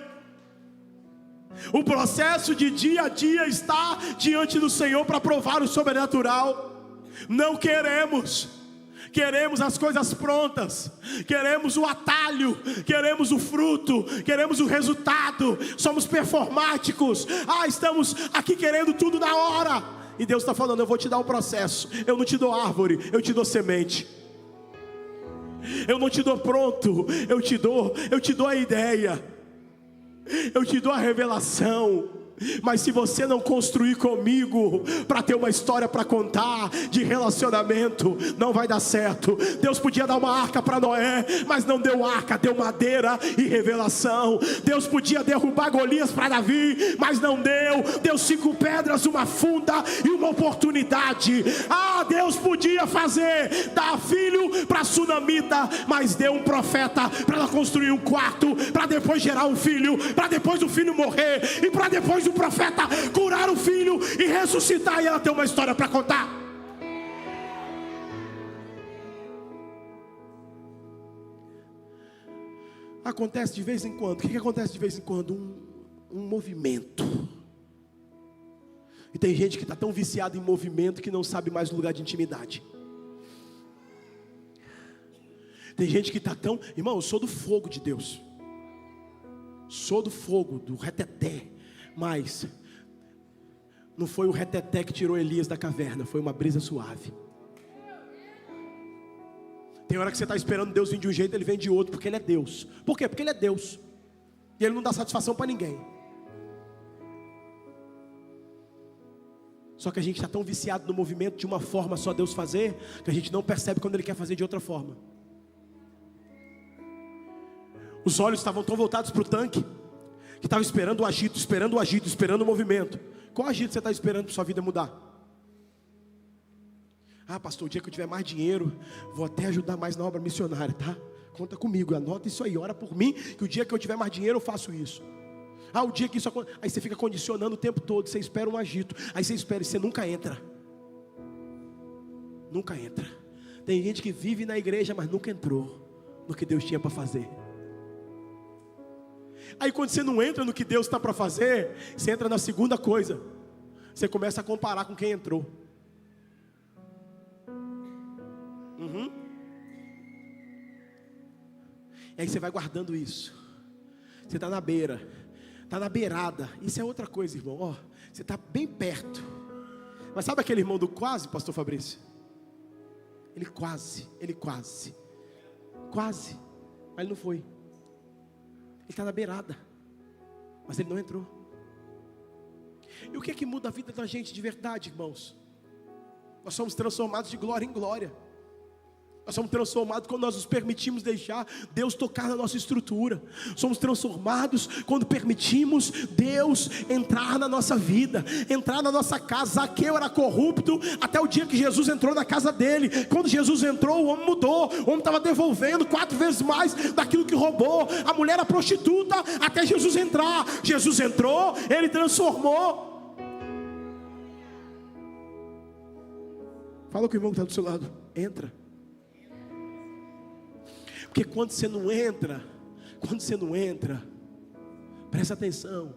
O processo de dia a dia está diante do Senhor para provar o sobrenatural. Não queremos. Queremos as coisas prontas, queremos o atalho, queremos o fruto, queremos o resultado, somos performáticos, estamos aqui querendo tudo na hora, e Deus está falando, eu vou te dar o processo, eu não te dou árvore, eu te dou semente, eu não te dou pronto, eu te dou a ideia, eu te dou a revelação. Mas se você não construir comigo para ter uma história para contar de relacionamento, não vai dar certo. Deus podia dar uma arca para Noé, mas não deu arca, deu madeira e revelação. Deus podia derrubar Golias para Davi, mas não deu. Deu 5 pedras, uma funda e uma oportunidade. Deus podia dar filho para Sunamita, mas deu um profeta para ela construir um quarto, para depois gerar um filho, para depois o filho morrer e para depois o profeta curar o filho e ressuscitar, e ela tem uma história para contar. Acontece de vez em quando. O que acontece de vez em quando? Um movimento. E tem gente que está tão viciada em movimento que não sabe mais o lugar de intimidade. Tem gente que está tão... Irmão, eu sou do fogo de Deus, sou do fogo, do reteté. Mas não foi o reteté que tirou Elias da caverna, foi uma brisa suave. Tem hora que você está esperando Deus vir de um jeito, Ele vem de outro, porque Ele é Deus. Por quê? Porque Ele é Deus, e Ele não dá satisfação para ninguém. Só que a gente está tão viciado no movimento de uma forma só Deus fazer, que a gente não percebe quando Ele quer fazer de outra forma. Os olhos estavam tão voltados para o tanque, que estava esperando o agito, esperando o movimento. Qual agito você está esperando para sua vida mudar? Pastor, o dia que eu tiver mais dinheiro, vou até ajudar mais na obra missionária, tá? Conta comigo, anota isso aí, ora por mim, que o dia que eu tiver mais dinheiro eu faço isso. O dia que isso acontece, aí você fica condicionando o tempo todo, você espera um agito, aí você espera e você nunca entra. Nunca entra. Tem gente que vive na igreja, mas nunca entrou no que Deus tinha para fazer. Aí quando você não entra no que Deus está para fazer, você entra na segunda coisa. Você começa a comparar com quem entrou. E aí você vai guardando isso. Você está na beira, está na beirada. Isso é outra coisa, irmão. Você está bem perto. Mas sabe aquele irmão do quase, pastor Fabrício? Ele quase, mas ele não foi. Ele está na beirada, mas ele não entrou. E o que é que muda a vida da gente de verdade, irmãos? Nós somos transformados de glória em glória. Nós somos transformados quando nós nos permitimos deixar Deus tocar na nossa estrutura. Somos transformados quando permitimos Deus entrar na nossa vida, entrar na nossa casa. Zaqueu era corrupto até o dia que Jesus entrou na casa dele. Quando Jesus entrou, o homem mudou. O homem estava devolvendo 4 vezes mais daquilo que roubou. A mulher era prostituta até Jesus entrar. Jesus entrou, ele transformou. Fala com o irmão que está do seu lado. Entra. Porque quando você não entra, presta atenção,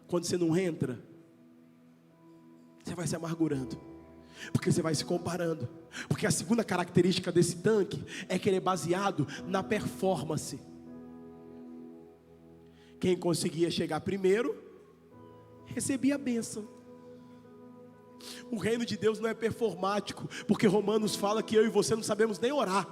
quando você não entra, você vai se amargurando, porque você vai se comparando, porque a segunda característica desse tanque é que ele é baseado na performance. Quem conseguia chegar primeiro, recebia a bênção. O reino de Deus não é performático, porque Romanos fala que eu e você não sabemos nem orar.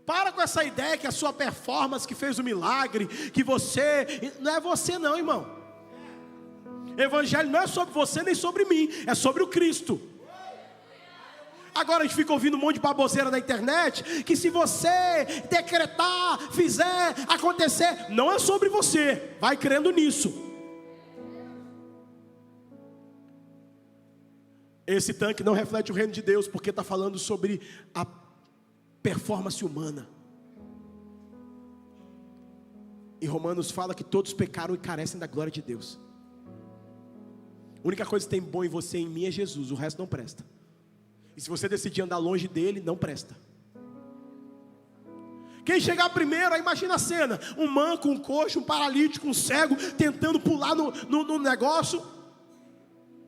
Para com essa ideia que a sua performance que fez o milagre, que você, não é você não, irmão. Evangelho não é sobre você nem sobre mim, é sobre o Cristo. Agora a gente fica ouvindo um monte de baboseira na internet, que se você decretar, fizer, acontecer, não é sobre você, vai crendo nisso. Esse tanque não reflete o reino de Deus, porque está falando sobre a performance humana. E Romanos fala que todos pecaram e carecem da glória de Deus. A única coisa que tem bom em você e em mim é Jesus, o resto não presta. E se você decidir andar longe dele, não presta. Quem chegar primeiro, aí imagina a cena: um manco, um coxo, um paralítico, um cego, tentando pular no negócio.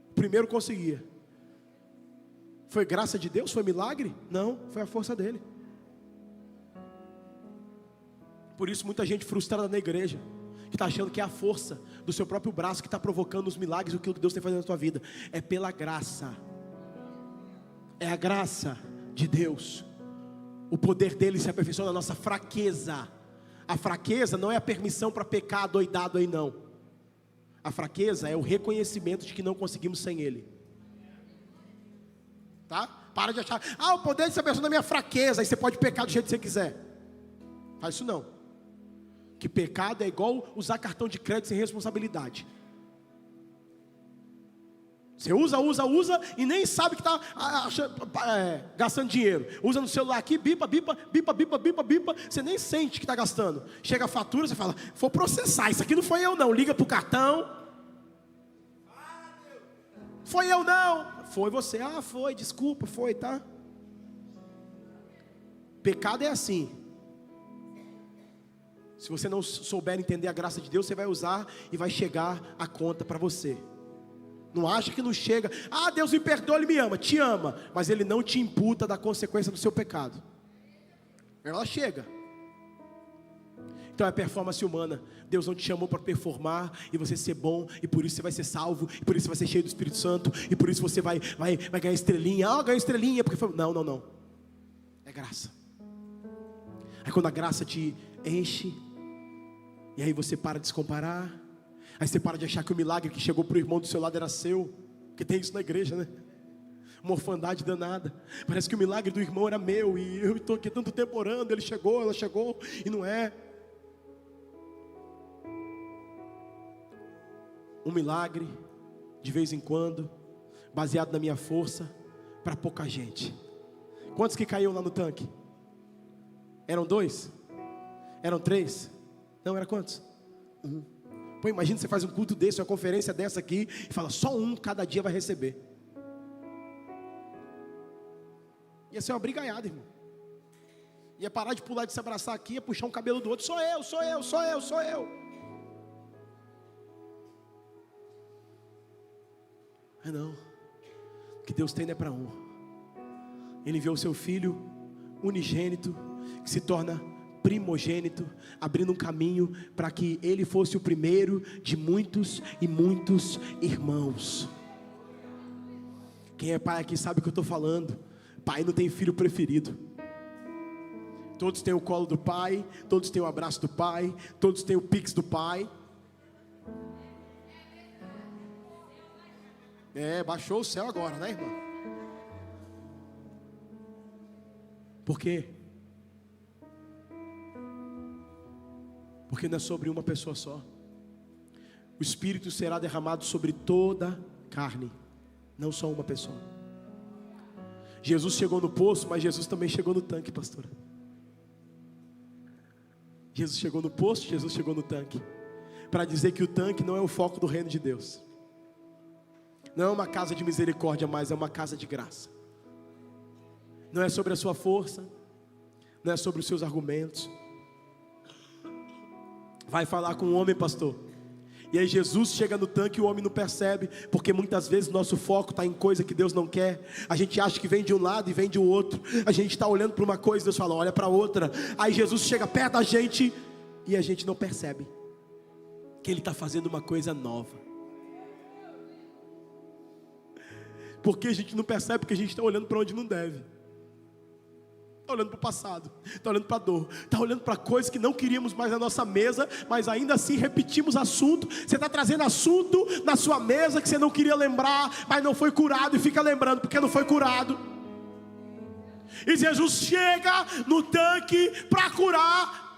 O primeiro conseguia. Foi graça de Deus? Foi milagre? Não, foi a força dele. Por isso muita gente frustrada na igreja, que está achando que é a força do seu próprio braço que está provocando os milagres, o que Deus tem fazendo na sua vida. É pela graça. É a graça de Deus. O poder dele se aperfeiçoa na nossa fraqueza. A fraqueza não é a permissão para pecar doidado aí não. A fraqueza é o reconhecimento de que não conseguimos sem ele. Tá? Para de achar, o poder de se aperfeiçoar na minha fraqueza, aí você pode pecar do jeito que você quiser. Faz isso não. Que pecado é igual usar cartão de crédito sem responsabilidade. Você usa e nem sabe que está gastando dinheiro. Usa no celular aqui, bipa. Você nem sente que está gastando. Chega a fatura, você fala: vou processar, isso aqui não foi eu não. Liga para o cartão. Foi eu não. Foi você. Foi, desculpa, foi, tá? Pecado é assim. Se você não souber entender a graça de Deus, você vai usar e vai chegar a conta para você. Não acha que não chega. Deus me perdoa, Ele me ama. Te ama, mas Ele não te imputa da consequência do seu pecado. Ela chega. Então é performance humana. Deus não te chamou para performar e você ser bom, e por isso você vai ser salvo, e por isso você vai ser cheio do Espírito Santo, e por isso você vai ganhar estrelinha. Ganhou estrelinha porque foi... Não. É graça. Aí quando a graça te enche, e aí você para de se comparar, aí você para de achar que o milagre que chegou para o irmão do seu lado era seu, porque tem isso na igreja, né? Uma orfandade danada. Parece que o milagre do irmão era meu, e eu estou aqui tanto tempo orando, ele chegou, ela chegou, e não é. Um milagre, de vez em quando, baseado na minha força, para pouca gente. Quantos que caíam lá no tanque? Eram 2? Eram 3? Não, era quantos? 1. Pô, imagina você faz um culto desse, uma conferência dessa aqui, e fala: só um cada dia vai receber. Ia ser uma brigaiada, irmão. Ia parar de pular, de se abraçar aqui, ia puxar um cabelo do outro: sou eu. Não, o que Deus tem não é para um. Ele enviou o seu Filho unigênito, que se torna primogênito, abrindo um caminho para que ele fosse o primeiro de muitos e muitos irmãos. Quem é pai aqui sabe o que eu estou falando. Pai não tem filho preferido. Todos têm o colo do pai, todos têm o abraço do pai, todos têm o pix do pai. Baixou o céu agora, né, irmão? Por quê? Porque não é sobre uma pessoa só. O Espírito será derramado sobre toda carne, não só uma pessoa. Jesus chegou no poço, mas Jesus também chegou no tanque, pastora. Jesus chegou no poço, Jesus chegou no tanque, para dizer que o tanque não é o foco do reino de Deus. Não é uma casa de misericórdia, mas é uma casa de graça. Não é sobre a sua força, não é sobre os seus argumentos. Vai falar com o homem, pastor. E aí Jesus chega no tanque e o homem não percebe, porque muitas vezes nosso foco está em coisa que Deus não quer. A gente acha que vem de um lado e vem de outro. A gente está olhando para uma coisa e Deus fala, olha para outra. Aí Jesus chega perto da gente e a gente não percebe que Ele está fazendo uma coisa nova. Porque a gente não percebe, porque a gente está olhando para onde não deve. Está olhando para o passado, está olhando para a dor, está olhando para coisas que não queríamos mais na nossa mesa, mas ainda assim repetimos assunto. Você está trazendo assunto na sua mesa que você não queria lembrar, mas não foi curado, e fica lembrando porque não foi curado. E Jesus chega no tanque para curar.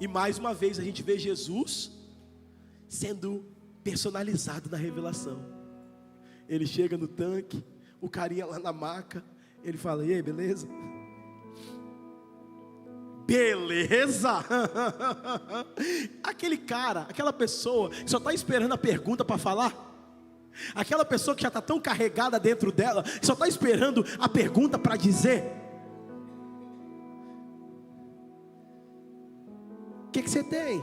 E mais uma vez a gente vê Jesus sendo personalizado na revelação. Ele chega no tanque, o carinha lá na maca, ele fala, e aí, beleza? Beleza? Aquele cara, aquela pessoa que só está esperando a pergunta para falar. Aquela pessoa que já está tão carregada dentro dela, que só está esperando a pergunta para dizer. O que você tem?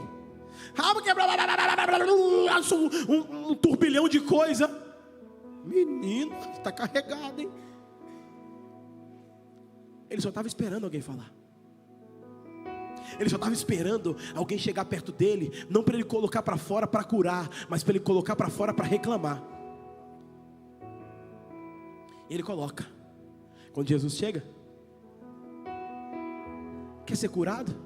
Um turbilhão de coisa. Menino, está carregado, hein? Ele só estava esperando alguém falar. Ele só estava esperando alguém chegar perto dele, não para ele colocar para fora para curar, mas para ele colocar para fora para reclamar. E ele coloca. Quando Jesus chega, quer ser curado?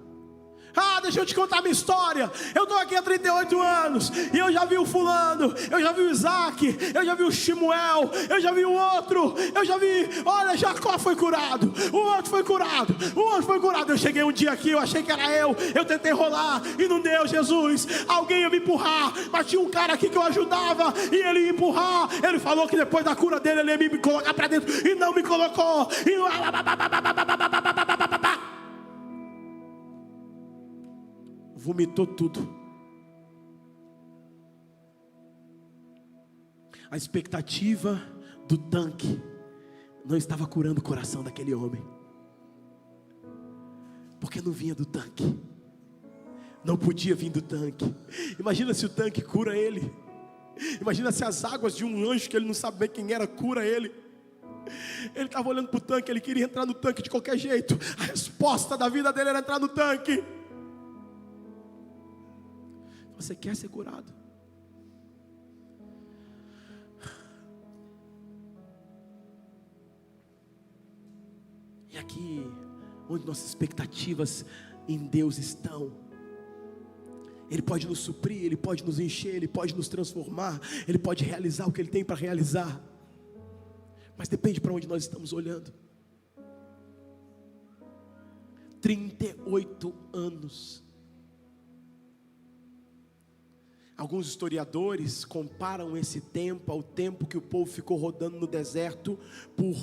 Deixa eu te contar a minha história. Eu estou aqui há 38 anos e eu já vi o fulano, eu já vi o Isaac, eu já vi o Shimuel, eu já vi o outro, eu já vi, olha, Jacó foi curado, o outro foi curado, o outro foi curado. Eu cheguei um dia aqui, eu achei que era eu tentei rolar e não deu, Jesus. Alguém ia me empurrar, mas tinha um cara aqui que eu ajudava e ele ia empurrar. Ele falou que depois da cura dele ele ia me colocar para dentro e não me colocou. Vomitou tudo. A expectativa do tanque não estava curando o coração daquele homem, porque não vinha do tanque. Não podia vir do tanque. Imagina se o tanque cura ele. Imagina se as águas de um anjo que ele não sabe bem quem era cura ele. Ele estava olhando para o tanque, ele queria entrar no tanque de qualquer jeito. A resposta da vida dele era entrar no tanque. Você quer ser curado? E aqui, onde nossas expectativas em Deus estão, Ele pode nos suprir, Ele pode nos encher, Ele pode nos transformar, Ele pode realizar o que Ele tem para realizar. Mas depende para onde nós estamos olhando. 38 anos. Alguns historiadores comparam esse tempo ao tempo que o povo ficou rodando no deserto por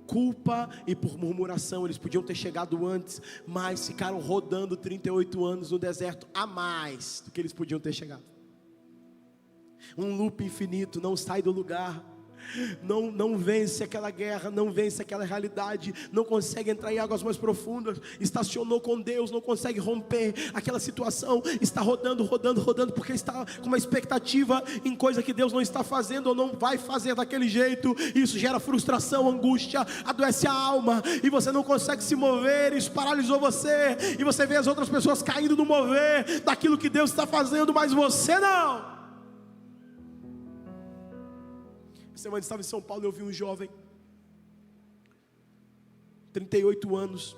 culpa e por murmuração. Eles podiam ter chegado antes, mas ficaram rodando 38 anos no deserto a mais do que eles podiam ter chegado. Um loop infinito, não sai do lugar. Não vence aquela guerra, não vence aquela realidade, não consegue entrar em águas mais profundas, estacionou com Deus, não consegue romper aquela situação, está rodando, porque está com uma expectativa em coisa que Deus não está fazendo ou não vai fazer daquele jeito. Isso gera frustração, angústia, adoece a alma, e você não consegue se mover, isso paralisou você, e você vê as outras pessoas caindo no mover daquilo que Deus está fazendo, mas você não. Semana estava em São Paulo e eu vi um jovem, 38 anos,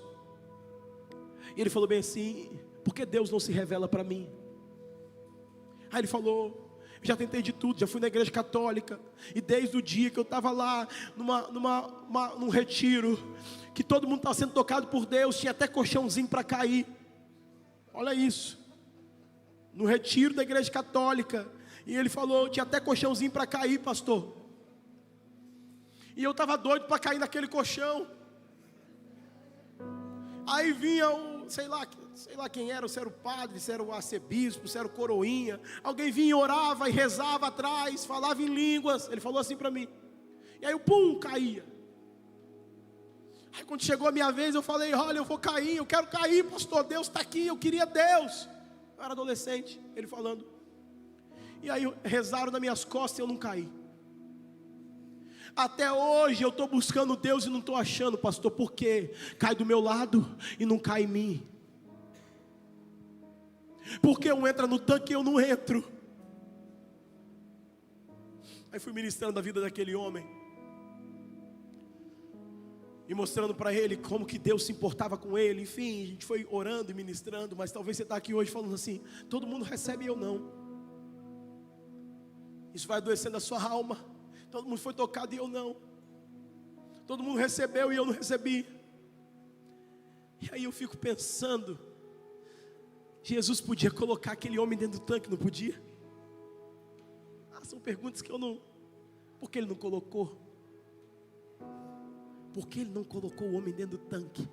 e ele falou bem assim: por que Deus não se revela para mim? Aí ele falou: Já tentei de tudo, já fui na igreja católica. E desde o dia que eu estava lá, num retiro, que todo mundo estava sendo tocado por Deus, tinha até colchãozinho para cair. Olha isso. No retiro da igreja católica. E ele falou, tinha até colchãozinho para cair, pastor. E eu estava doido para cair naquele colchão. Aí vinha sei lá quem era, se era o padre, se era o arcebispo, se era o coroinha. Alguém vinha e orava e rezava atrás, falava em línguas. Ele falou assim para mim. E aí pum, caía. Aí quando chegou a minha vez, eu falei, olha, eu vou cair, eu quero cair, pastor, Deus está aqui, eu queria Deus. Eu era adolescente, ele falando. E aí rezaram nas minhas costas e eu não caí. Até hoje eu estou buscando Deus e não estou achando, pastor, porque cai do meu lado e não cai em mim. Porque um entra no tanque e eu não entro. Aí fui ministrando a vida daquele homem e mostrando para ele como que Deus se importava com ele. Enfim, a gente foi orando e ministrando. Mas talvez você está aqui hoje falando assim, todo mundo recebe e eu não. Isso vai adoecendo a sua alma. Todo mundo foi tocado e eu não. Todo mundo recebeu e eu não recebi. E aí eu fico pensando, Jesus podia colocar aquele homem dentro do tanque, não podia? São perguntas que eu não... Por que ele não colocou? Por que ele não colocou o homem dentro do tanque?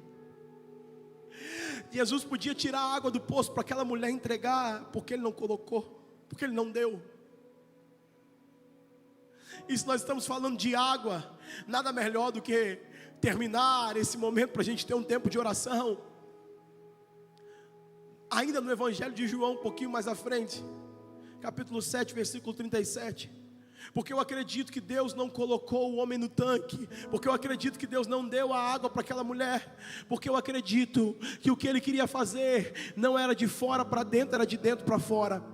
Jesus podia tirar a água do poço para aquela mulher entregar. Por que ele não colocou? Por que ele não deu? E se nós estamos falando de água, nada melhor do que terminar esse momento para a gente ter um tempo de oração. Ainda no Evangelho de João, um pouquinho mais à frente, capítulo 7, versículo 37. Porque eu acredito que Deus não colocou o homem no tanque, porque eu acredito que Deus não deu a água para aquela mulher, porque eu acredito que o que Ele queria fazer não era de fora para dentro, era de dentro para fora.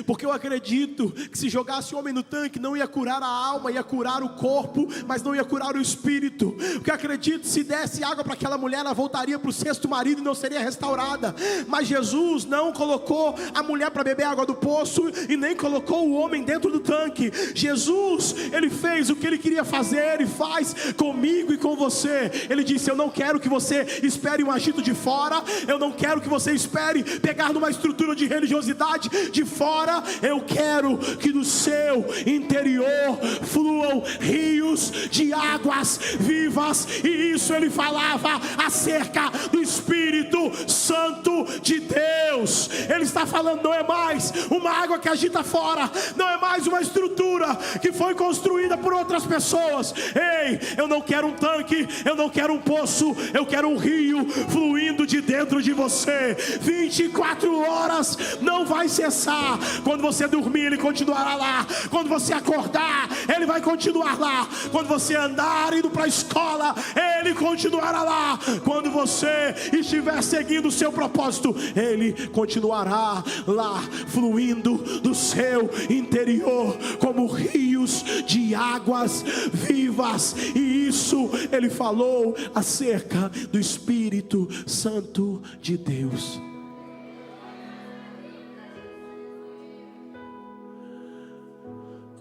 Porque eu acredito que se jogasse o homem no tanque, não ia curar a alma, ia curar o corpo, mas não ia curar o espírito. Porque eu acredito que se desse água para aquela mulher, ela voltaria para o sexto marido e não seria restaurada. Mas Jesus não colocou a mulher para beber água do poço e nem colocou o homem dentro do tanque. Jesus, Ele fez o que Ele queria fazer e faz comigo e com você. Ele disse, eu não quero que você espere um agito de fora, eu não quero que você espere pegar numa estrutura de religiosidade de fora. Eu quero que do seu interior fluam rios de águas vivas. E isso ele falava acerca do Espírito Santo de Deus. Ele está falando, não é mais uma água que agita fora, não é mais uma estrutura que foi construída por outras pessoas. Ei, eu não quero um tanque, eu não quero um poço, eu quero um rio fluindo de dentro de você. 24 horas não vai cessar. Quando você dormir, Ele continuará lá. Quando você acordar, Ele vai continuar lá. Quando você andar indo para a escola, Ele continuará lá. Quando você estiver seguindo o seu propósito, Ele continuará lá, fluindo do seu interior como rios de águas vivas. E isso Ele falou acerca do Espírito Santo de Deus.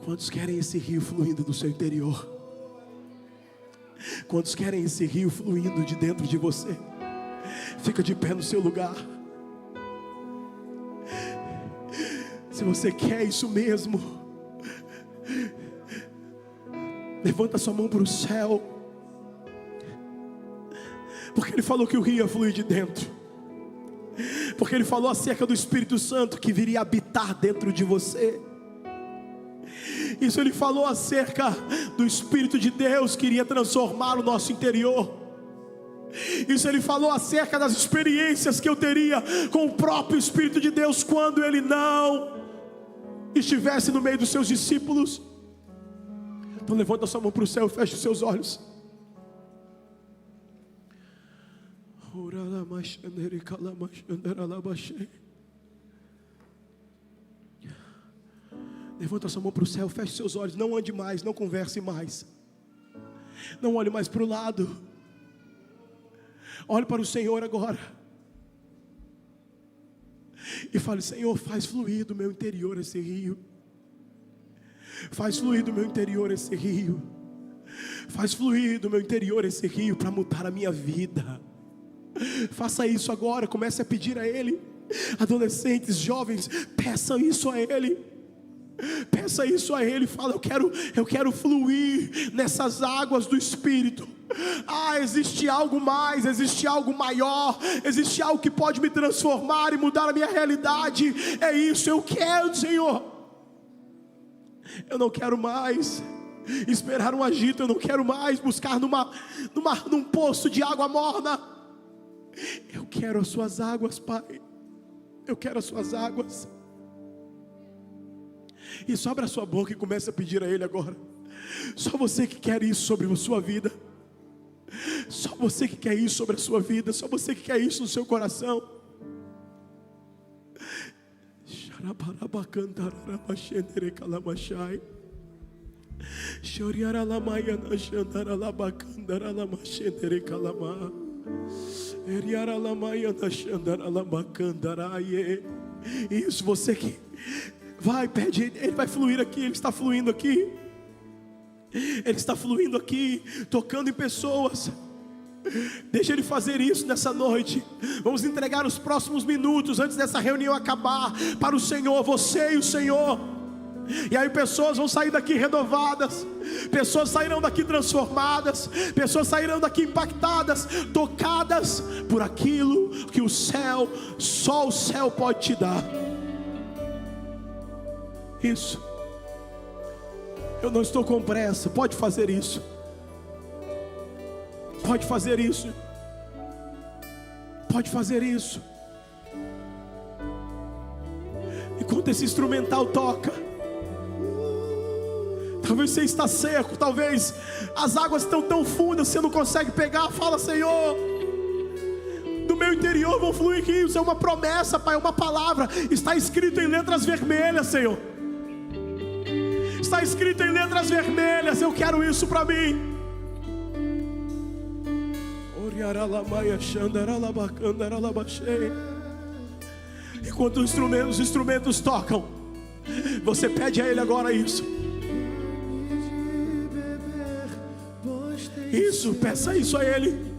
Quantos querem esse rio fluindo do seu interior? Quantos querem esse rio fluindo de dentro de você? Fica de pé no seu lugar. Se você quer isso mesmo, levanta sua mão para o céu. Porque Ele falou que o rio ia fluir de dentro. Porque Ele falou acerca do Espírito Santo que viria habitar dentro de você. Isso Ele falou acerca do Espírito de Deus que iria transformar o nosso interior. Isso Ele falou acerca das experiências que eu teria com o próprio Espírito de Deus quando Ele não estivesse no meio dos seus discípulos. Então levanta a sua mão para o céu e feche os seus olhos. Levanta a sua mão para o céu, feche seus olhos. Não ande mais, não converse mais. Não olhe mais para o lado. Olhe para o Senhor agora. E fale, Senhor, faz fluir do meu interior esse rio. Faz fluir do meu interior esse rio. Faz fluir do meu interior esse rio para mudar a minha vida. Faça isso agora, comece a pedir a Ele. Adolescentes, jovens, peçam isso a Ele. Peça isso a Ele, fala: eu quero fluir nessas águas do Espírito. Existe algo mais, existe algo maior, existe algo que pode me transformar e mudar a minha realidade. É isso, eu quero, Senhor. Eu não quero mais esperar um agito, eu não quero mais buscar num poço de água morna. Eu quero as suas águas, Pai. Eu quero as suas águas. Isso, abra a sua boca e comece a pedir a Ele agora. Só você que quer isso sobre a sua vida. Só você que quer isso sobre a sua vida. Só você que quer isso no seu coração. Isso, você que vai, pede, Ele vai fluir aqui. Ele está fluindo aqui. Ele está fluindo aqui, tocando em pessoas. Deixa Ele fazer isso nessa noite. Vamos entregar os próximos minutos antes dessa reunião acabar para o Senhor, você e o Senhor. E aí pessoas vão sair daqui renovadas, pessoas sairão daqui transformadas, pessoas sairão daqui impactadas, tocadas por aquilo que o céu, só o céu pode te dar. Isso. Eu não estou com pressa, pode fazer isso. Pode fazer isso. Pode fazer isso. Enquanto esse instrumental toca, talvez você está seco, talvez as águas estão tão fundas, você não consegue pegar. Fala: Senhor, do meu interior vão fluir rios. É uma promessa, Pai, é uma palavra. Está escrito em letras vermelhas, Senhor. Está escrito em letras vermelhas. Eu quero isso para mim. Enquanto os instrumentos tocam, você pede a Ele agora isso. Isso, peça isso a Ele.